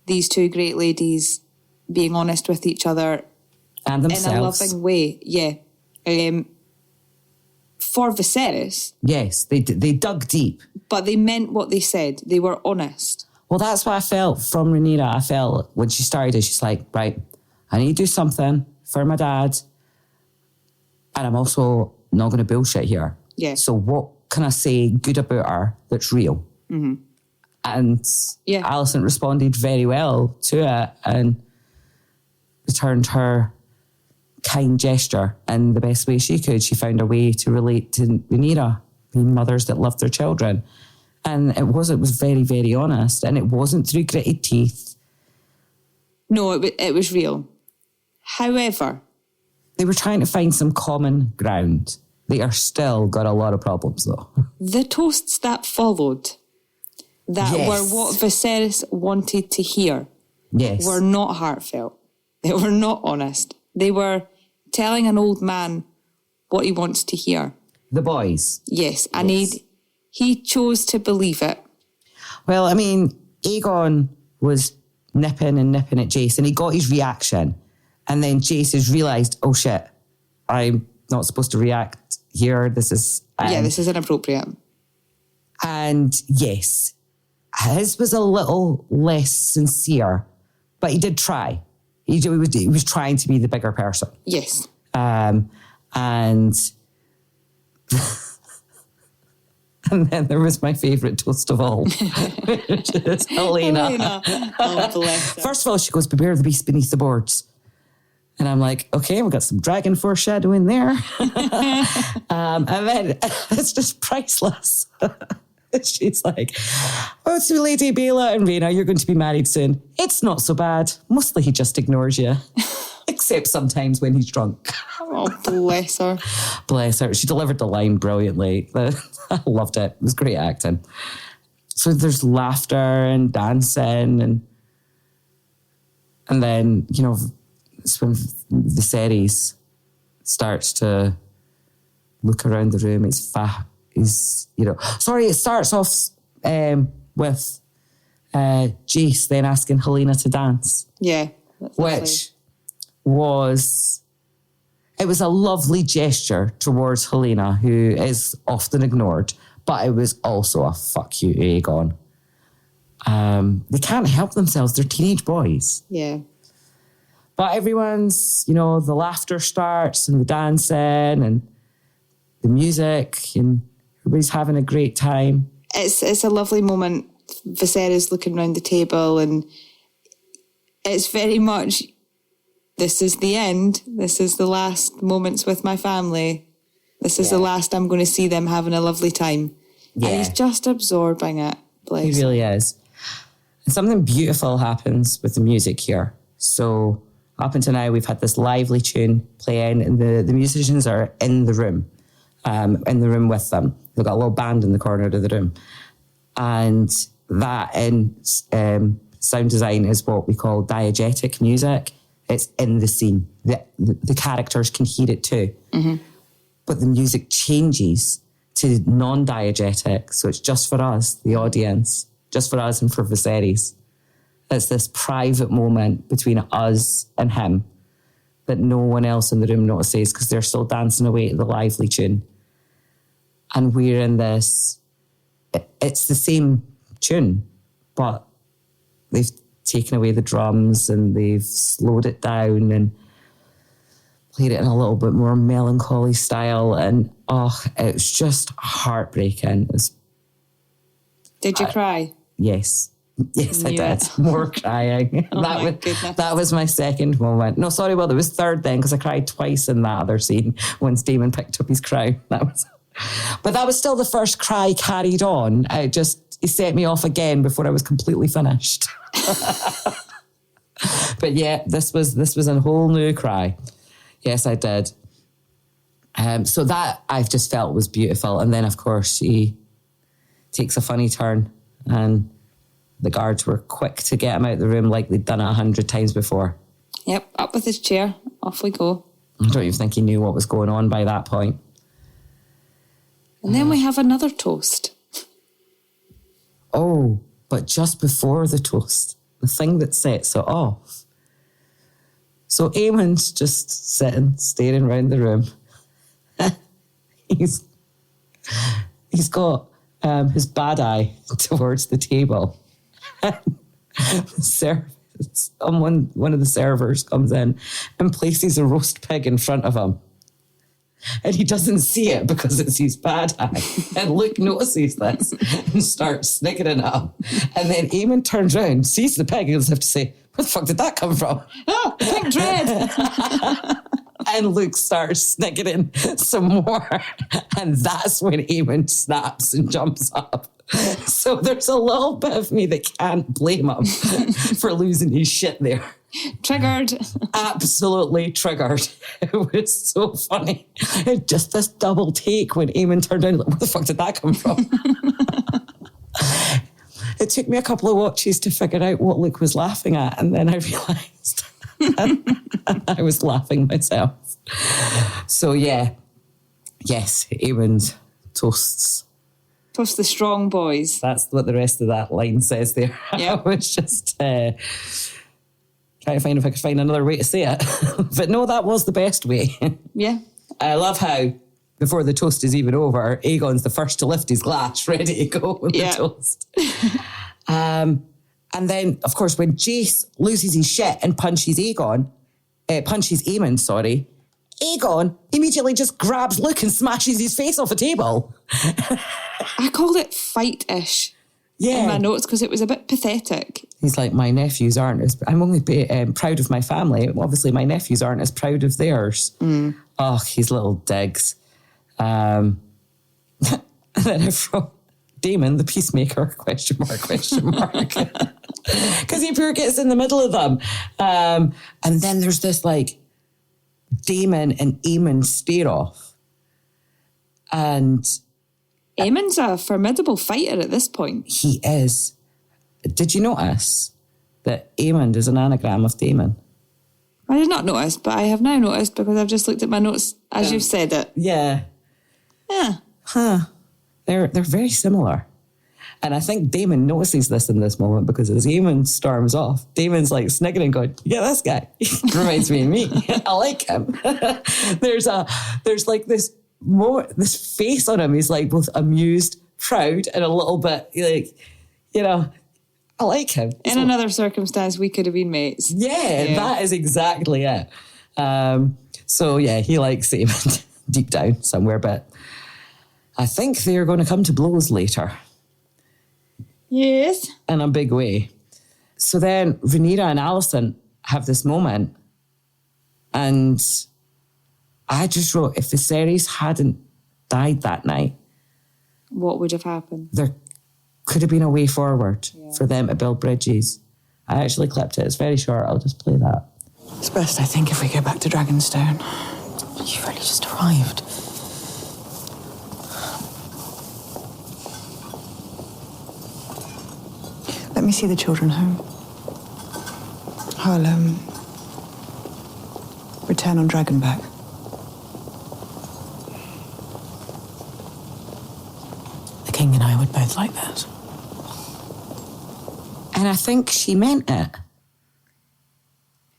these two great ladies being honest with each other And themselves. in a loving way. Yeah. For Viserys. Yes, they dug deep. But they meant what they said. They were honest. Well, that's what I felt from Rhaenyra. I felt when she started it, she's like, right, I need to do something for my dad. And I'm also not going to bullshit here. Yeah. So what can I say good about her that's real? Mm-hmm. And Alicent responded very well to it and returned her kind gesture in the best way she could. She found a way to relate to Rhaenyra, being mothers that loved their children. And it was very, very honest. And it wasn't through gritted teeth. No, it was real. However, they were trying to find some common ground. They are still got a lot of problems, though. The toasts that followed, that were what Viserys wanted to hear, were not heartfelt. They were not honest. They were telling an old man what he wants to hear. The boys. Yes, and he chose to believe it. Well, I mean, Aegon was nipping at Jace, and he got his reaction. And then Jace has realised, oh shit, I'm not supposed to react here. This is... this is inappropriate. And yes, his was a little less sincere, but he did try. He was trying to be the bigger person. Yes. And and then there was my favourite toast of all, which is Helena. Oh, bless her. First of all, she goes, beware the beast beneath the boards. And I'm like, okay, we've got some dragon foreshadowing there. And then it's just priceless. She's like, oh, to Lady Bela and Rhaena, you're going to be married soon. It's not so bad. Mostly he just ignores you. Except sometimes when he's drunk. Oh, bless her. Bless her. She delivered the line brilliantly. I loved it. It was great acting. So there's laughter and dancing and then, you know, it's when Viserys starts to look around the room. It starts off with Jace then asking Helena to dance. Yeah. Which was a lovely gesture towards Helena, who is often ignored, but it was also a fuck you, Aegon. They can't help themselves. They're teenage boys. Yeah. But everyone's, the laughter starts and the dancing and the music and everybody's having a great time. It's a lovely moment. Viserys looking around the table and it's very much this is the end. This is the last moments with my family. This is the last I'm going to see them having a lovely time. Yeah. And he's just absorbing it. Bless He really is. And something beautiful happens with the music here. So up until now, we've had this lively tune playing, and the musicians are in the room with them. They've got a little band in the corner of the room. And that in sound design is what we call diegetic music. It's in the scene. The characters can hear it too. Mm-hmm. But the music changes to non-diegetic. So it's just for us, the audience, just for us and for Viserys. It's this private moment between us and him that no one else in the room notices because they're still dancing away to the lively tune. And we're in this, it's the same tune, but they've taken away the drums and they've slowed it down and played it in a little bit more melancholy style. And it's just heartbreaking. Did you cry? Yes. Yes, I did. More crying. Goodness. That was my second moment. No, sorry, well, it was third then because I cried twice in that other scene once Daemon picked up his crown. But that was still the first cry carried on. He set me off again before I was completely finished. But yeah, this was a whole new cry. Yes, I did. So that I've just felt was beautiful. And then, of course, she takes a funny turn and the guards were quick to get him out of the room like they'd done it 100 times before. Yep, up with his chair. Off we go. I don't even think he knew what was going on by that point. And then we have another toast. Oh, but just before the toast, the thing that sets it off. So Aemon's just sitting, staring around the room. He's got his bad eye towards the table. One of the servers comes in and places a roast pig in front of him. And he doesn't see it because it's his bad eye. And Luke notices this and starts sniggering at him. And then Aemon turns around, sees the pig, and he'll have to say, where the fuck did that come from? Oh, pig dread. And Luke starts sniggering some more. And that's when Aemon snaps and jumps up. So there's a little bit of me that can't blame him for losing his shit there. Triggered. Absolutely triggered. It was so funny. Just this double take when Aemon turned around, like, where the fuck did that come from? It took me a couple of watches to figure out what Luke was laughing at, and then I realised I was laughing myself. So yeah, yes, Aemon's toasts. Toast the strong boys. That's what the rest of that line says there. Yep. I was just trying to find if I could find another way to say it. But no, that was the best way. Yeah. I love how, before the toast is even over, Aegon's the first to lift his glass, ready to go with the toast. And then, of course, when Jace loses his shit and punches Aemon, Aegon immediately just grabs Luke and smashes his face off a table. I called it fight-ish in my notes because it was a bit pathetic. He's like, my nephews aren't as... I'm only proud of my family. Obviously, my nephews aren't as proud of theirs. Mm. Oh, his little digs. And then I wrote, Daemon, the peacemaker, question mark. Because he pure gets in the middle of them. And then there's this, like, Daemon and Aemon stare off. And... Aemon's a formidable fighter at this point. He is. Did you notice that Aemon is an anagram of Daemon? I did not notice, but I have now noticed because I've just looked at my notes as you've said it. Yeah. Yeah. Huh. They're very similar. And I think Daemon notices this in this moment because as Aemon storms off, Daemon's like sniggering going, yeah, this guy reminds me of me. I like him. There's like this face on him. He's like both amused, proud, and a little bit like, you know, I like him. In another circumstance, we could have been mates. Yeah, that is exactly it. So yeah, he likes Aemon deep down somewhere, but I think they're going to come to blows later. Yes. In a big way. So then Rhaenyra and Alicent have this moment And I just wrote, if Viserys hadn't died that night, what would have happened? there could have been a way forward for them to build bridges. I actually clipped it. It's very short. I'll just play that. It's best, I think, if we go back to Dragonstone. You've only just arrived. Let me see the children home. I'll, return on Dragonback. The king and I would both like that. And I think she meant it.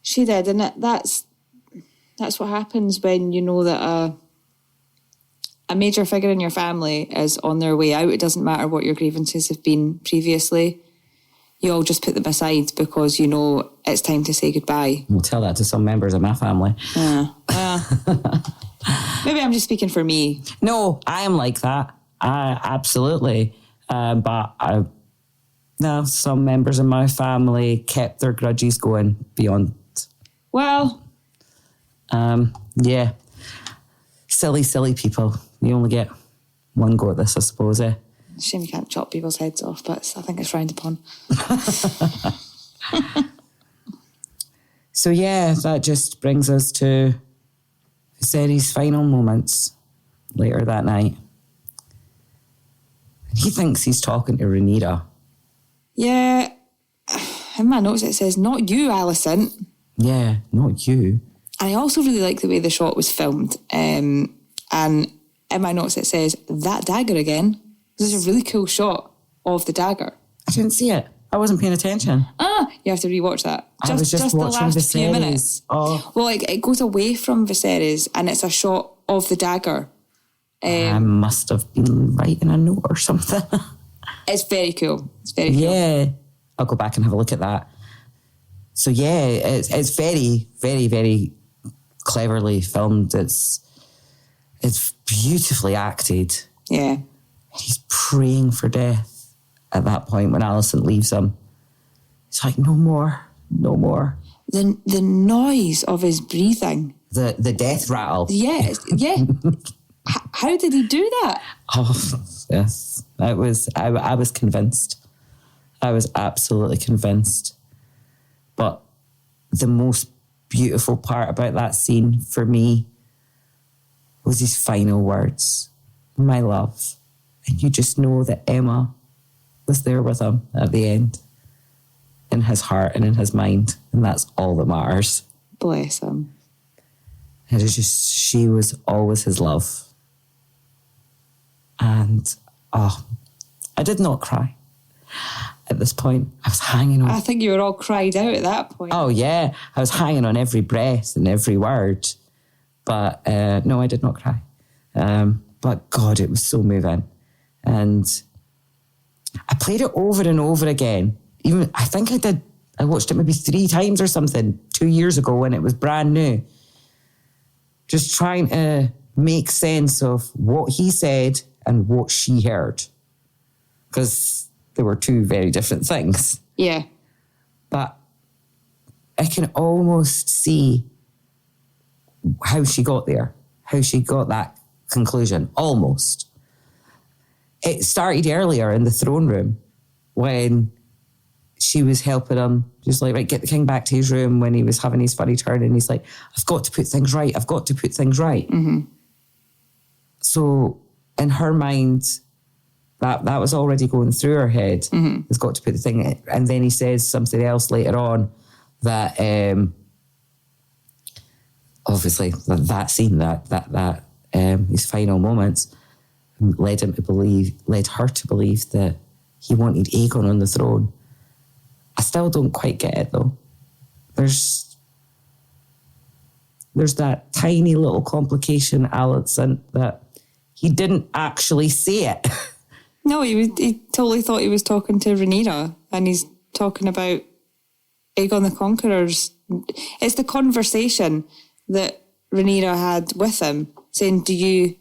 She did, and that's what happens when you know that a major figure in your family is on their way out. It doesn't matter what your grievances have been previously. You all just put them aside because you know it's time to say goodbye. We'll tell that to some members of my family. Maybe I'm just speaking for me. No, I am like that. Absolutely. But some members of my family kept their grudges going beyond. Well. Yeah. Silly people. You only get one go at this, I suppose, eh? Shame you can't chop people's heads off, but I think it's frowned upon. So yeah, that just brings us to Viserys' final moments later that night. And he thinks he's talking to Rhaenyra. Yeah, in my notes it says, not you, Alicent. Yeah, not you. And I also really like the way the shot was filmed. And in my notes it says, that dagger again. This is a really cool shot of the dagger. I didn't see it. I wasn't paying attention. You have to rewatch that. I was just the watching last few Viserys. minutes. Oh. Well, it goes away from Viserys and it's a shot of the dagger. I must have been writing a note or something. It's very cool. It's very cool. Yeah. I'll go back and have a look at that. So yeah, it's very, very, very cleverly filmed. It's beautifully acted. Yeah. He's praying for death at that point when Alicent leaves him. It's like, no more. The noise of his breathing. The death rattle. Yeah. How did he do that? Oh, yes. I was convinced. I was absolutely convinced. But the most beautiful part about that scene for me was his final words. My love. And you just know that Emma was there with him at the end, in his heart and in his mind. And that's all that matters. Bless him. It is just, she was always his love. And, I did not cry at this point. I was hanging on. I think you were all cried out at that point. Oh, yeah. I was hanging on every breath and every word. But, no, I did not cry. But, God, it was so moving. And I played it over and over again. Even, I think I watched it maybe 3 times or something 2 years ago when it was brand new. Just trying to make sense of what he said and what she heard. Because they were 2 very different things. Yeah. But I can almost see how she got there, how she got that conclusion, almost. It started earlier in the throne room when she was helping him, just like, right, get the king back to his room when he was having his funny turn, and he's like, I've got to put things right. Mm-hmm. So in her mind, that was already going through her head. Mm-hmm. He's got to put the thing, and then he says something else later on that obviously that scene, that his final moments led her to believe that he wanted Aegon on the throne. I still don't quite get it though. There's that tiny little complication, Alicent, that he didn't actually say it. No, he totally thought he was talking to Rhaenyra, and he's talking about Aegon the Conqueror's. It's the conversation that Rhaenyra had with him, saying, "Do you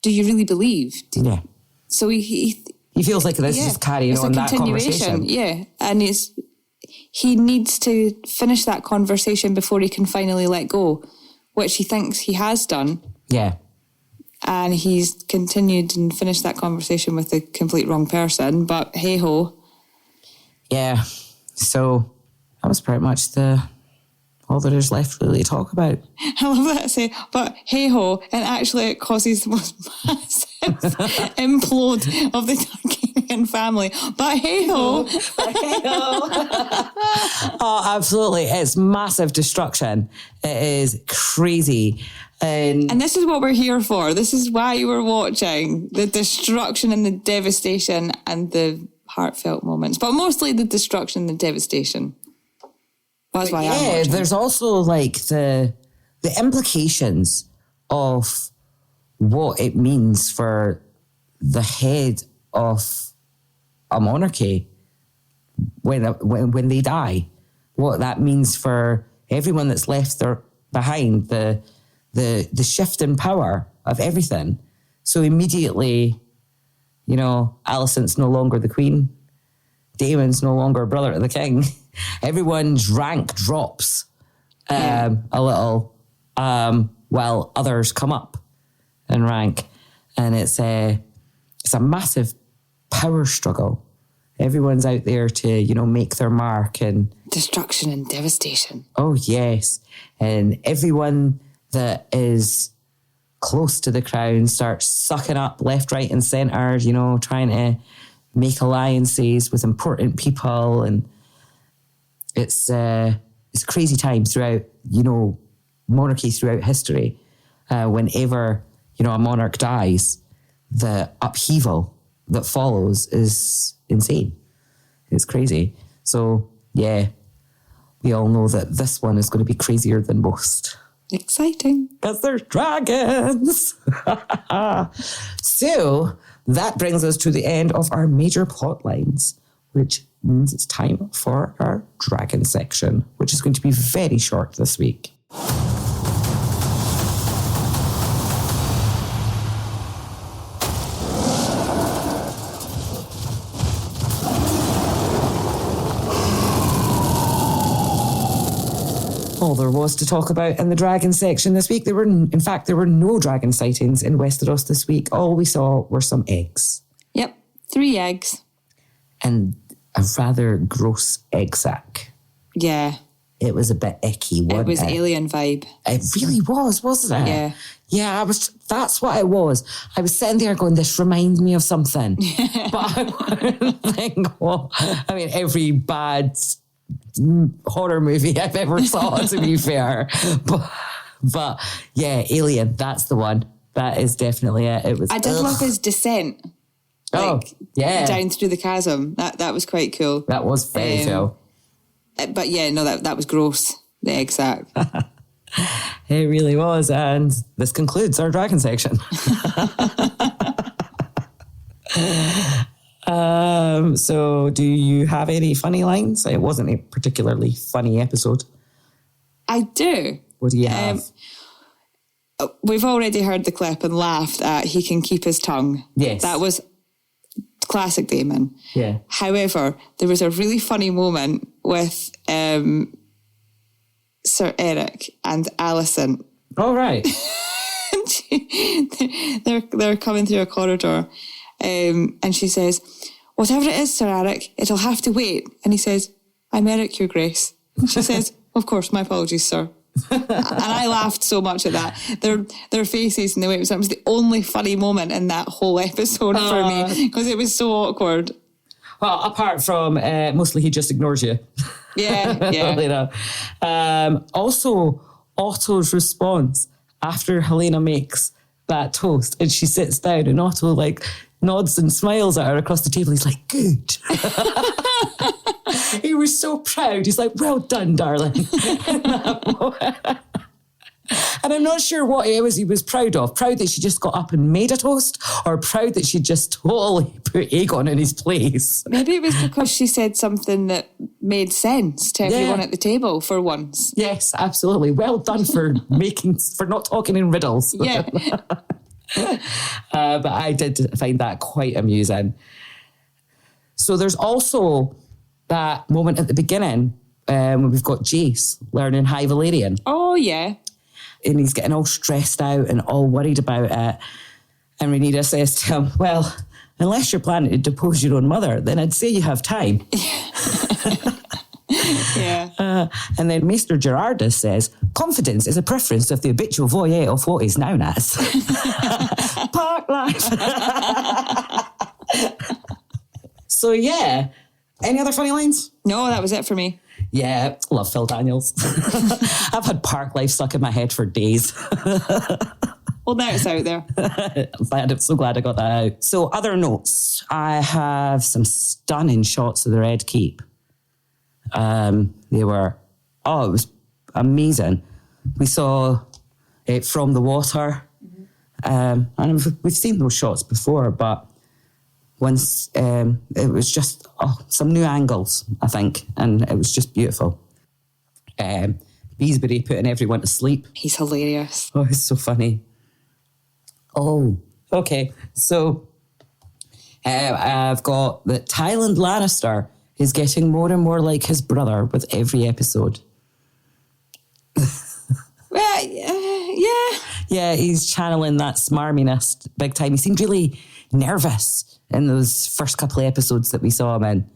really believe?" Yeah. So he feels like this is just carrying on that conversation. Yeah, and he needs to finish that conversation before he can finally let go, which he thinks he has done. Yeah. And he's continued and finished that conversation with the complete wrong person, but hey-ho. Yeah. So that was pretty much all that is left really to talk about. I love that say, but hey-ho, and actually it causes the most massive implode of the Targaryen family. But hey-ho. Oh, absolutely. It's massive destruction. It is crazy. And this is what we're here for. This is why you were watching. The destruction and the devastation and the heartfelt moments. But mostly the destruction and the devastation. That's why I'm watching. There's also like the implications of what it means for the head of a monarchy when they die. What that means for everyone that's left there behind, the shift in power of everything. So immediately, you know, Alicent's no longer the queen. Daemon's no longer brother to the king. Everyone's rank drops a little while others come up in rank. And it's a massive power struggle. Everyone's out there to, you know, make their mark and... Destruction and devastation. Oh, yes. And everyone that is close to the crown starts sucking up left, right and centre, you know, trying to make alliances with important people. And it's a crazy time throughout, you know, monarchy throughout history. Whenever, you know, a monarch dies, the upheaval that follows is insane. It's crazy. So, yeah, we all know that this one is going to be crazier than most. Exciting. Because there's dragons. So that brings us to the end of our major plot lines, which means it's time for our dragon section, which is going to be very short this week. All there was to talk about in the dragon section this week. There were no dragon sightings in Westeros this week. All we saw were some eggs. Yep, 3 eggs. And a rather gross egg sack. Yeah. It was a bit icky, wasn't it? It was alien vibe. It really was, wasn't it? Yeah. Yeah, that's what it was. I was sitting there going, this reminds me of something. But I wouldn't think, well, I mean, every bad horror movie I've ever saw, to be fair. But yeah, Alien, that's the one. That is definitely it. It was. I did love his descent. Yeah. Down through the chasm. That was quite cool. That was very cool. But yeah, no, that was gross. The egg sack. It really was. And this concludes our dragon section. So do you have any funny lines? It wasn't a particularly funny episode. I do. What do you have? We've already heard the clip and laughed at he can keep his tongue. Yes. That was classic Daemon. Yeah. However, there was a really funny moment with Sir Eric and Alicent. Oh, right. They're coming through a corridor and she says, whatever it is, Sir Eric, it'll have to wait. And he says, I'm Eric, Your Grace. And she says, of course, my apologies, sir. And I laughed so much at that. Their faces and the way it was the only funny moment in that whole episode for me because it was so awkward. Well, apart from mostly he just ignores you. Yeah. You know. Also, Otto's response after Helena makes that toast and she sits down and Otto like nods and smiles at her across the table. He's like, good. He was so proud. He's like, well done, darling. And I'm not sure what it was he was proud of. Proud that she just got up and made a toast, or proud that she just totally put Aegon in his place. Maybe it was because she said something that made sense to everyone at the table for once. Yes, absolutely. Well done for not talking in riddles. Yeah. But I did find that quite amusing. So there's also that moment at the beginning we've got Jace learning High Valyrian. Oh, yeah. And he's getting all stressed out and all worried about it. And Rhaenyra says to him, well, unless you're planning to depose your own mother, then I'd say you have time. Yeah. And then Maester Gerardus says, confidence is a preference of the habitual voyeur of what is known as park life. So, yeah. Any other funny lines? No, that was it for me. Yeah, love Phil Daniels. I've had park life stuck in my head for days. Well, now it's out there. I'm so glad I got that out. So, other notes. I have some stunning shots of the Red Keep. It was amazing. We saw it from the water. And we've seen those shots before, but once it was just some new angles, I think, and it was just beautiful. Beesbury putting everyone to sleep. He's hilarious. Oh, it's so funny. Oh, okay. So I've got that Tywin Lannister is getting more and more like his brother with every episode. Well, yeah. Yeah, he's channeling that smarminess big time. He seemed really nervous in those first couple of episodes that we saw him in.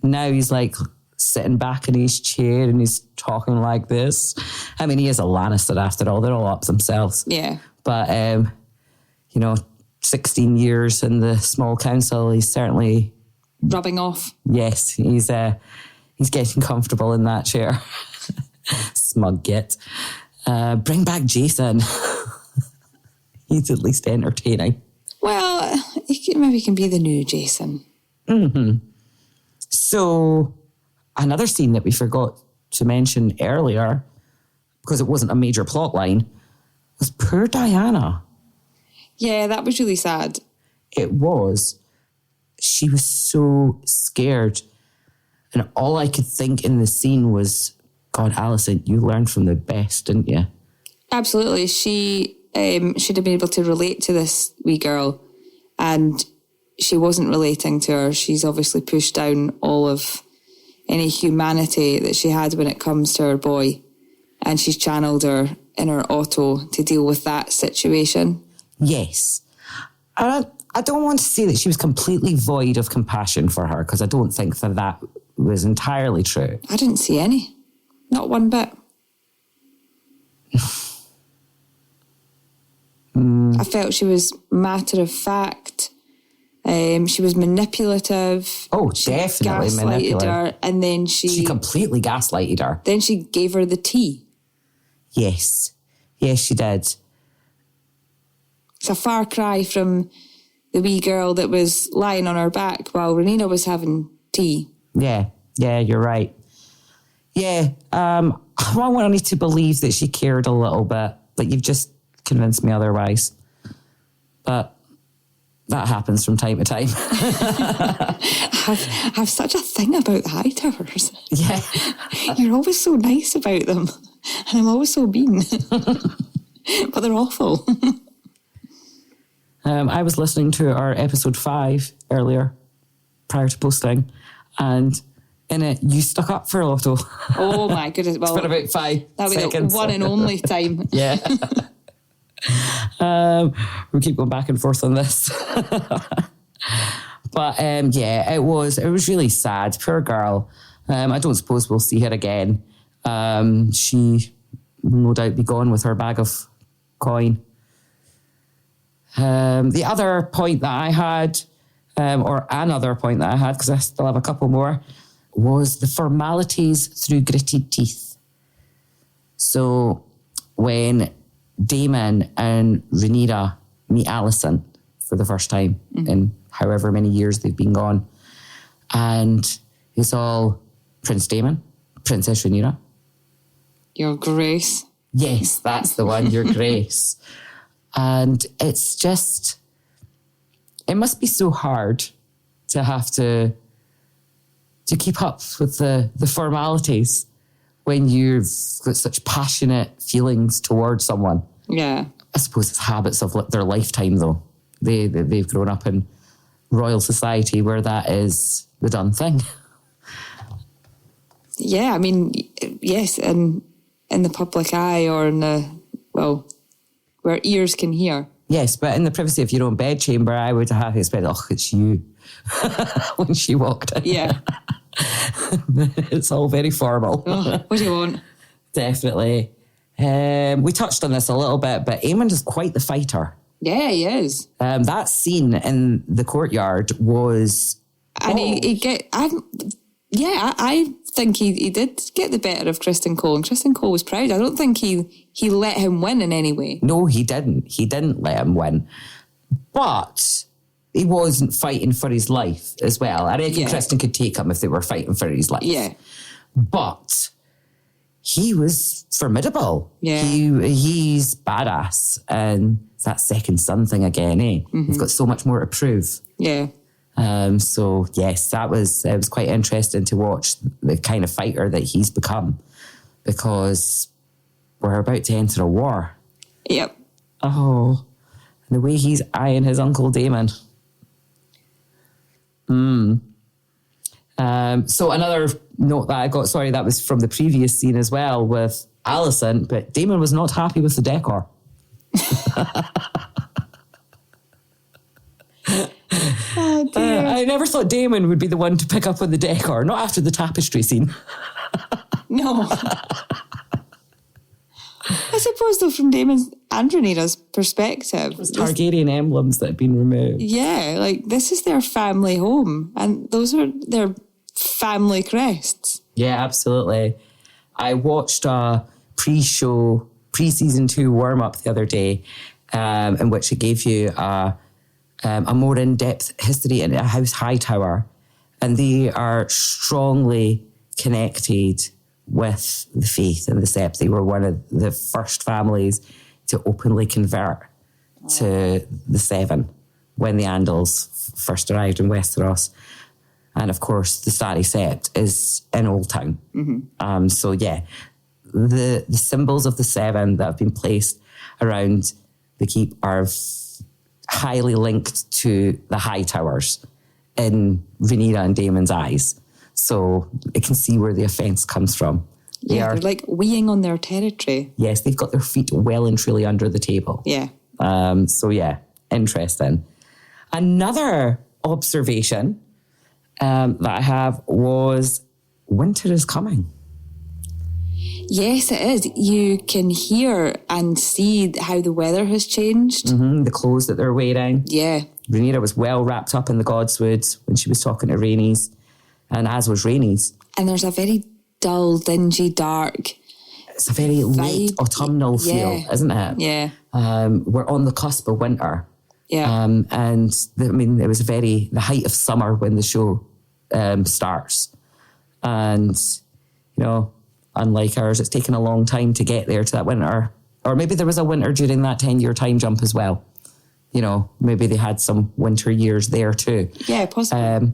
Now he's like sitting back in his chair and he's talking like this. I mean, he is a Lannister after all. They're all up themselves. Yeah. But, 16 years in the small council, he's certainly... rubbing off. Yes, he's getting comfortable in that chair. Smug git. Bring back Jason. He's at least entertaining. Well, maybe he can be the new Jason. Mm-hmm. So, another scene that we forgot to mention earlier, because it wasn't a major plot line, was poor Diana. Yeah, that was really sad. It was. She was so scared. And all I could think in the scene was, God, Alicent, you learned from the best, didn't you? Absolutely. She should have been able to relate to this wee girl, and she wasn't relating to her. She's obviously pushed down all of any humanity that she had when it comes to her boy, and she's channeled her inner Otto to deal with that situation. Yes. I don't want to say that she was completely void of compassion for her, because I don't think that was entirely true. I didn't see any. Not one bit. I felt she was matter of fact. She was manipulative. Oh, definitely gaslighted manipulative. her, and then she completely gaslighted her. Then she gave her the tea. Yes. Yes, she did. It's a far cry from the wee girl that was lying on her back while Rhaenyra was having tea. Yeah, you're right. Yeah, I wanted to believe that she cared a little bit, but you've just convinced me otherwise. But that happens from time to time. I have such a thing about the Hightowers. Yeah. You're always so nice about them, and I'm always so mean. But they're awful. I was listening to our episode 5 earlier, prior to posting, and in it, you stuck up for Otto. Oh my goodness. Well, it's been about 5 seconds. That was the one and only time. Yeah. We keep going back and forth on this. But it was really sad. Poor girl. I don't suppose we'll see her again. She will no doubt be gone with her bag of coin. The other point that I had, or another point that I had, because I still have a couple more, was the formalities through gritted teeth. So when Daemon and Rhaenyra meet Alicent for the first time in however many years they've been gone, and it's all Prince Daemon, Princess Rhaenyra. Your Grace. Yes, that's the one, Your Grace. And it's just, it must be so hard to have to keep up with the formalities when you've got such passionate feelings towards someone. Yeah. I suppose it's habits of their lifetime, though. They've grown up in royal society where that is the done thing. Yeah, I mean, yes, in the public eye or where ears can hear. Yes, but in the privacy of your own bedchamber, I would have expected, it's you, when she walked in. Yeah. It's all very formal. Oh, what do you want? Definitely. We touched on this a little bit, but Aemon is quite the fighter. Yeah, he is. That scene in the courtyard was... And I think he did get the better of Kristen Cole, and Kristen Cole was proud. I don't think he let him win in any way. No, he didn't. He didn't let him win. But he wasn't fighting for his life as well. I reckon Kristen could take him if they were fighting for his life. Yeah. But he was formidable. Yeah. He's badass. And it's that second son thing again, eh? Mm-hmm. He's got so much more to prove. Yeah. So yes, it was quite interesting to watch the kind of fighter that he's become, because we're about to enter a war. Yep. Oh, and the way he's eyeing his Uncle Daemon. So another note that I got, sorry, that was from the previous scene as well with Alicent, but Daemon was not happy with the decor. Oh, dear. I never thought Daemon would be the one to pick up on the decor, not after the tapestry scene. No. I suppose, though, from Daemon's and Rhaenyra's perspective, Targaryen emblems that had been removed. Yeah, like, this is their family home, and those are their family crests. Yeah, absolutely. I watched a pre-season 2 warm-up the other day, in which it gave you a more in-depth history in House Hightower, and they are strongly connected with the faith and the sept. They were one of the first families to openly convert to the Seven when the Andals first arrived in Westeros. And of course, the Starry Sept is in Old Town. Mm-hmm. So yeah, the symbols of the Seven that have been placed around the keep are highly linked to the Hightowers in Rhaenyra and Daemon's eyes. So it can see where the offence comes from. They're like weeing on their territory. Yes, they've got their feet well and truly under the table. Yeah. So yeah, interesting. Another observation that I have was winter is coming. Yes, it is. You can hear and see how the weather has changed. Mm-hmm, the clothes that they're wearing. Yeah. Rhaenyra was well wrapped up in the Godswood when she was talking to Rhaenys, and as was Rhaenys. And there's a very dull, dingy, dark... It's a very late autumnal feel, isn't it? Yeah. We're on the cusp of winter. Yeah. It was the height of summer when the show starts. And, unlike ours, it's taken a long time to get there to that winter. Or maybe there was a winter during that 10-year time jump as well. Maybe they had some winter years there too. Yeah, possibly.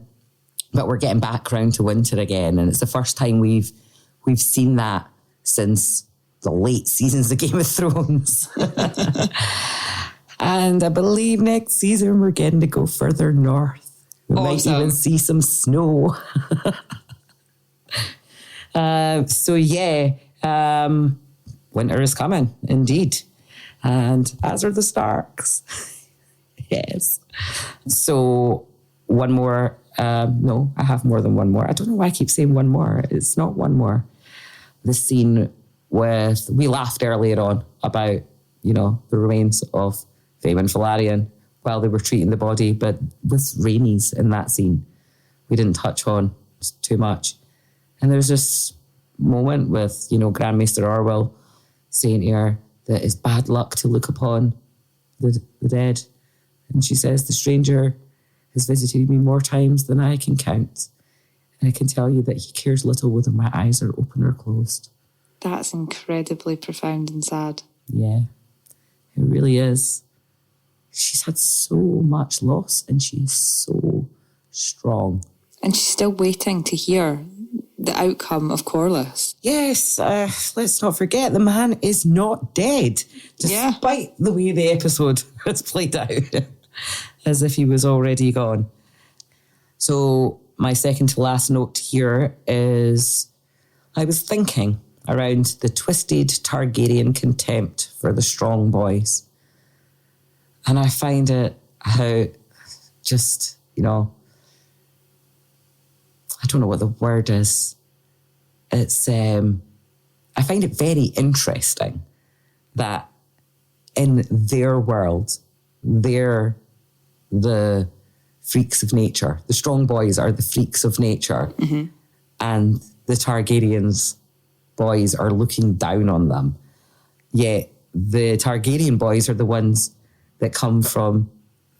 But we're getting back round to winter again. And it's the first time we've seen that since the late seasons of Game of Thrones. And I believe next season we're getting to go further north. We might even see some snow. Winter is coming, indeed. And as are the Starks. Yes. So one more. No, I have more than one more. I don't know why I keep saying one more. It's not one more. The scene we laughed earlier on about, the remains of Daemon Valyrian while they were treating the body, but with Rhaenys in that scene, we didn't touch on too much. And there's this moment with, Grand Maester Orwell saying to her that it's bad luck to look upon the dead. And she says, the stranger has visited me more times than I can count. And I can tell you that he cares little whether my eyes are open or closed. That's incredibly profound and sad. Yeah, it really is. She's had so much loss and she's so strong. And she's still waiting to hear the outcome of Corlys. Yes, let's not forget, the man is not dead, despite the way the episode has played out, as if he was already gone. So my second to last note here is I was thinking around the twisted Targaryen contempt for the strong boys. And I find it how just, I don't know what the word is. It's, I find it very interesting that in their world, they're the freaks of nature. The strong boys are the freaks of nature. Mm-hmm. And the Targaryens boys are looking down on them. Yet the Targaryen boys are the ones that come from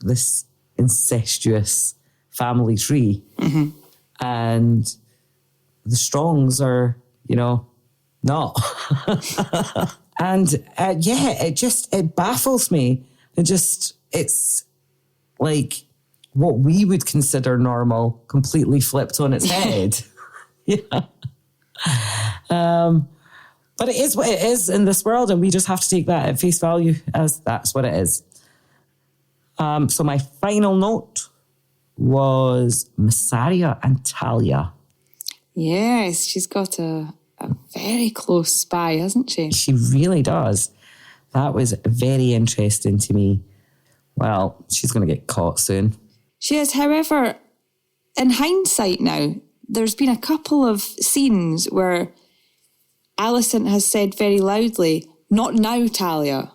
this incestuous family tree. Mm-hmm. And the Strongs are, not. And it baffles me. It's like what we would consider normal completely flipped on its head. Yeah. But it is what it is in this world, and we just have to take that at face value as that's what it is. So my final note was Massaria and Talia. Yes, she's got a very close spy, hasn't she? She really does. That was very interesting to me. Well, she's going to get caught soon. She is. However, in hindsight now, there's been a couple of scenes where Alicent has said very loudly, "Not now, Talia."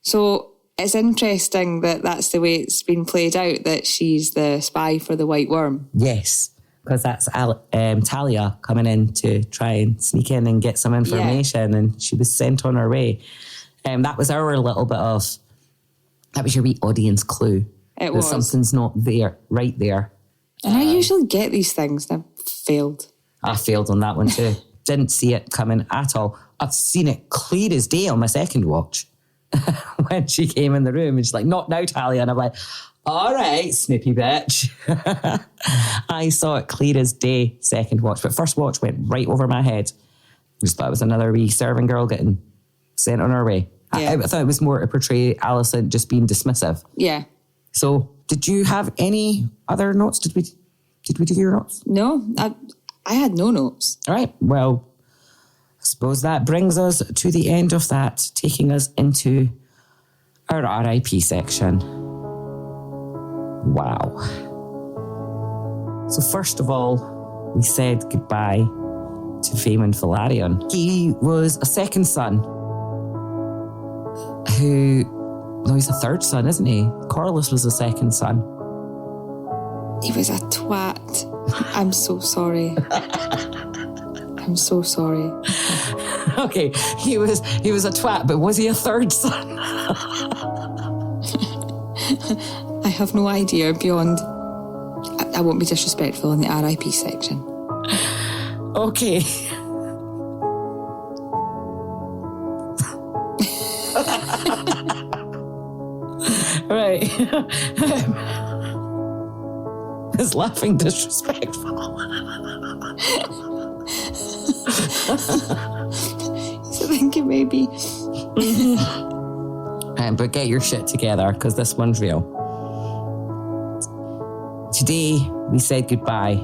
So it's interesting that that's the way it's been played out, that she's the spy for the White Worm. Yes, because that's Talia coming in to try and sneak in and get some information, and she was sent on her way. That was our little bit of, that was your wee audience clue. It was. Something's not there, right there. And I usually get these things, and I've failed. I failed on that one too. Didn't see it coming at all. I've seen it clear as day on my second watch. When she came in the room and she's like, "Not now, Talia." And I'm like, all right, snippy bitch. I saw it clear as day, second watch. But first watch went right over my head. Just thought it was another wee serving girl getting sent on her way. Yeah. I thought it was more to portray Alicent just being dismissive. Yeah. So did you have any other notes? Did we do your notes? No, I had no notes. All right. Well, I suppose that brings us to the end of that, taking us into our RIP section. Wow. So first of all, we said goodbye to Faemon Velaryon. He was a second son no, he's a third son, isn't he? Corlys was a second son. He was a twat. I'm so sorry. I'm so sorry. Okay, he was a twat, but was he a third son? I have no idea beyond... I won't be disrespectful in the RIP section. Okay. Right. Is laughing disrespectful? So I think it may be. But get your shit together, because this one's real. Today, we said goodbye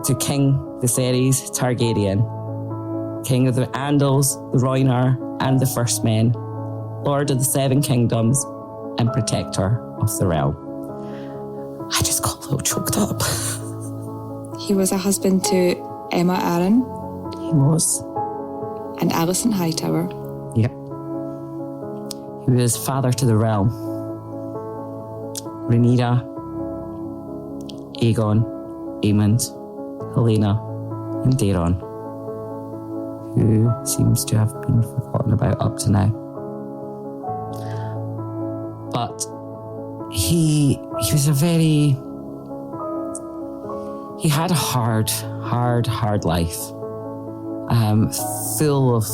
to King Viserys Targaryen, King of the Andals, the Rhaenyra, and the First Men, Lord of the Seven Kingdoms, and Protector of the Realm. I just got a little choked up. He was a husband to Emma Arryn. He was. And Otto Hightower. Yep. He was father to the realm. Rhaenyra, Aegon, Aemond, Helena, and Daeron, who seems to have been forgotten about up to now. But he was he had a hard life, full of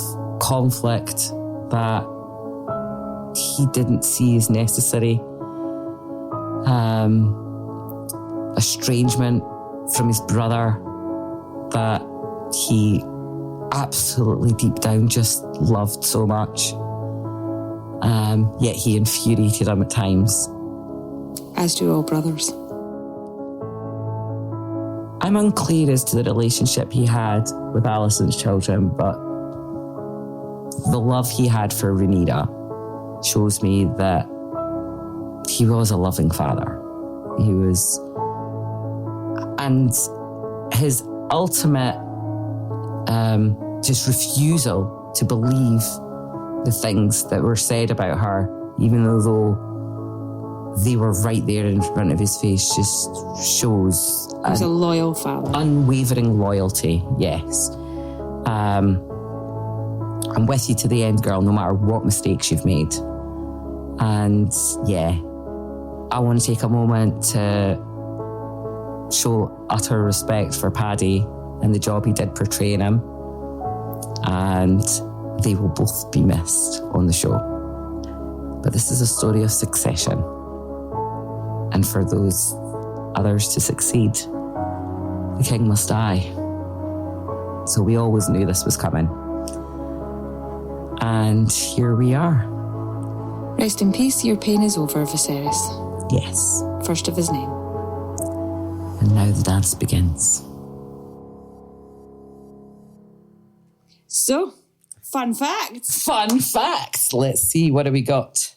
conflict that he didn't see as necessary, estrangement from his brother that he absolutely deep down just loved so much. Yet he infuriated him at times. As do all brothers. I'm unclear as to the relationship he had with Alicent's children, but the love he had for Rhaenyra shows me that he was a loving father. He was, and his ultimate just refusal to believe the things that were said about her, even though they were right there in front of his face, just shows He was a loyal father. Unwavering loyalty, yes. I'm with you to the end, girl, no matter what mistakes you've made. And yeah, I want to take a moment to show utter respect for Paddy and the job he did portraying him. And they will both be missed on the show. But this is a story of succession. And for those others to succeed, the king must die. So we always knew this was coming. And here we are. Rest in peace, your pain is over, Viserys. Yes. First of his name. And now the dance begins. So, fun facts. Fun facts. Let's see, what have we got?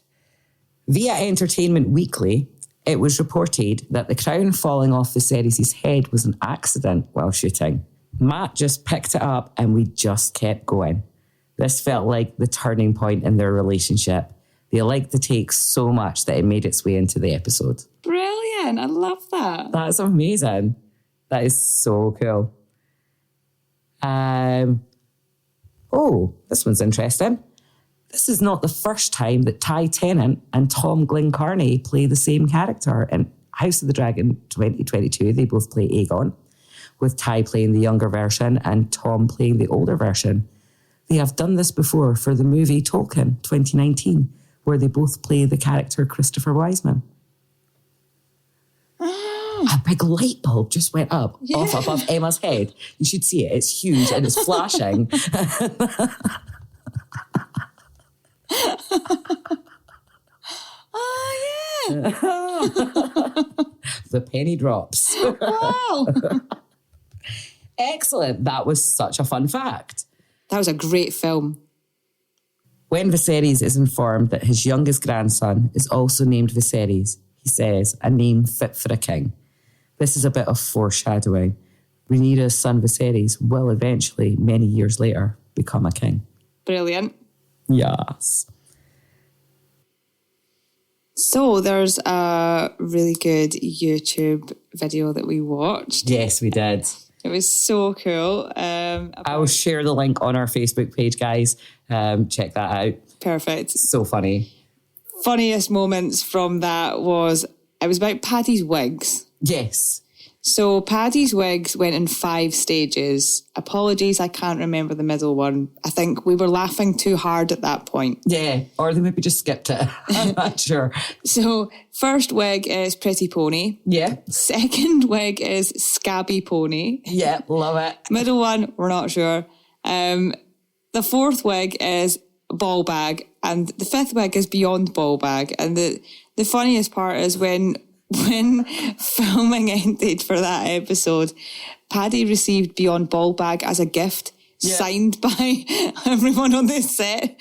Via Entertainment Weekly, it was reported that the crown falling off Viserys' head was an accident while shooting. Matt just picked it up and we just kept going. This felt like the turning point in their relationship. They liked the take so much that it made its way into the episode. Brilliant. I love that. That's amazing. That is so cool. Oh, this one's interesting. This is not the first time that Ty Tennant and Tom Glencarney play the same character. In House of the Dragon 2022, they both play Aegon, with Ty playing the younger version and Tom playing the older version. They have done this before for the movie Tolkien 2019, where they both play the character Christopher Wiseman. A big light bulb just went up off above Emma's head. You should see it. It's huge and it's flashing. Oh, yeah. The penny drops. Wow. Excellent. That was such a fun fact. That was a great film. When Viserys is informed that his youngest grandson is also named Viserys, he says, a name fit for a king. This is a bit of foreshadowing. Rhaenyra's son Viserys will eventually, many years later, become a king. Brilliant. Yes. So there's a really good YouTube video that we watched. Yes, we did. It was so cool. I will share the link on our Facebook page, guys. Check that out. Perfect. So funny. Funniest moments from that was, it was about Paddy's wigs. Yes. So Paddy's wigs went in 5 stages. Apologies, I can't remember the middle one. I think we were laughing too hard at that point. Yeah, or they maybe just skipped it. I'm not sure. So first wig is Pretty Pony. Yeah. Second wig is Scabby Pony. Yeah, love it. Middle one, we're not sure. The fourth wig is Ball Bag. And the fifth wig is Beyond Ball Bag. And the funniest part is when filming ended for that episode, Paddy received Beyond Ball Bag as a gift, signed by everyone on this set.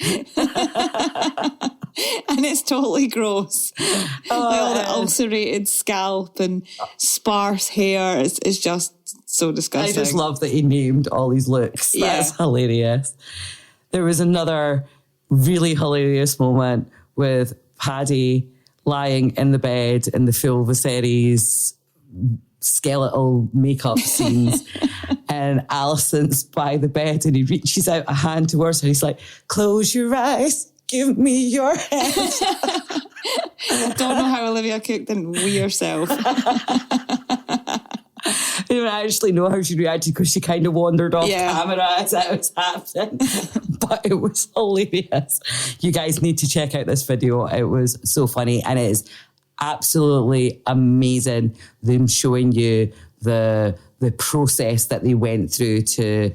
And it's totally gross. Like all the ulcerated scalp and sparse hair. It's just so disgusting. I just love that he named all these looks. That's hilarious. There was another really hilarious moment with Paddy lying in the bed in the full Viserys skeletal makeup scenes. And Alicent's by the bed and he reaches out a hand towards her. He's like, close your eyes, give me your hand. I don't know how Olivia Cook didn't wee herself. I don't actually know how she reacted because she kind of wandered off camera as that was happening. But it was hilarious. You guys need to check out this video. It was so funny and it is absolutely amazing, them showing you the process that they went through to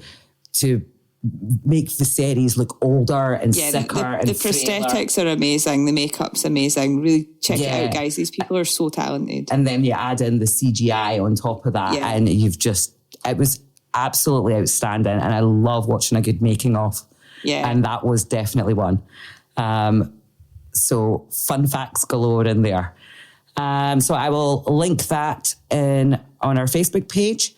make Viserys look older and sicker and the frailer. prosthetics are amazing. The makeup's amazing. Really check it out, guys. These people are so talented. And then you add in the CGI on top of that, and it was absolutely outstanding. And I love watching a good making of. Yeah. And that was definitely one. So fun facts galore in there. So I will link that on our Facebook page.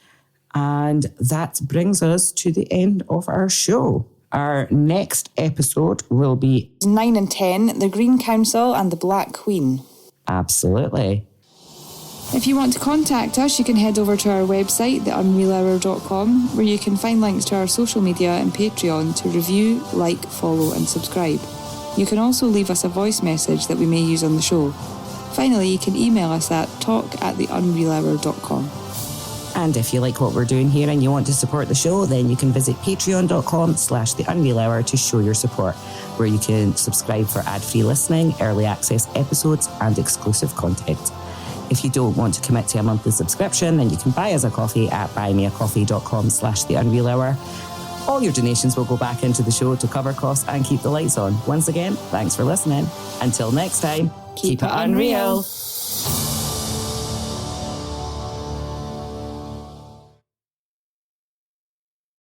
And that brings us to the end of our show. Our next episode will be 9 and 10, the Green Council and the Black Queen. Absolutely. If you want to contact us, you can head over to our website, theunrealhour.com, where you can find links to our social media and Patreon to review, like, follow and subscribe. You can also leave us a voice message that we may use on the show. Finally, you can email us at talk@theunrealhour.com. And if you like what we're doing here and you want to support the show, then you can visit patreon.com/theunrealhour to show your support, where you can subscribe for ad-free listening, early access episodes, and exclusive content. If you don't want to commit to a monthly subscription, then you can buy us a coffee at buymeacoffee.com/theunrealhour. All your donations will go back into the show to cover costs and keep the lights on. Once again, thanks for listening. Until next time, keep it unreal.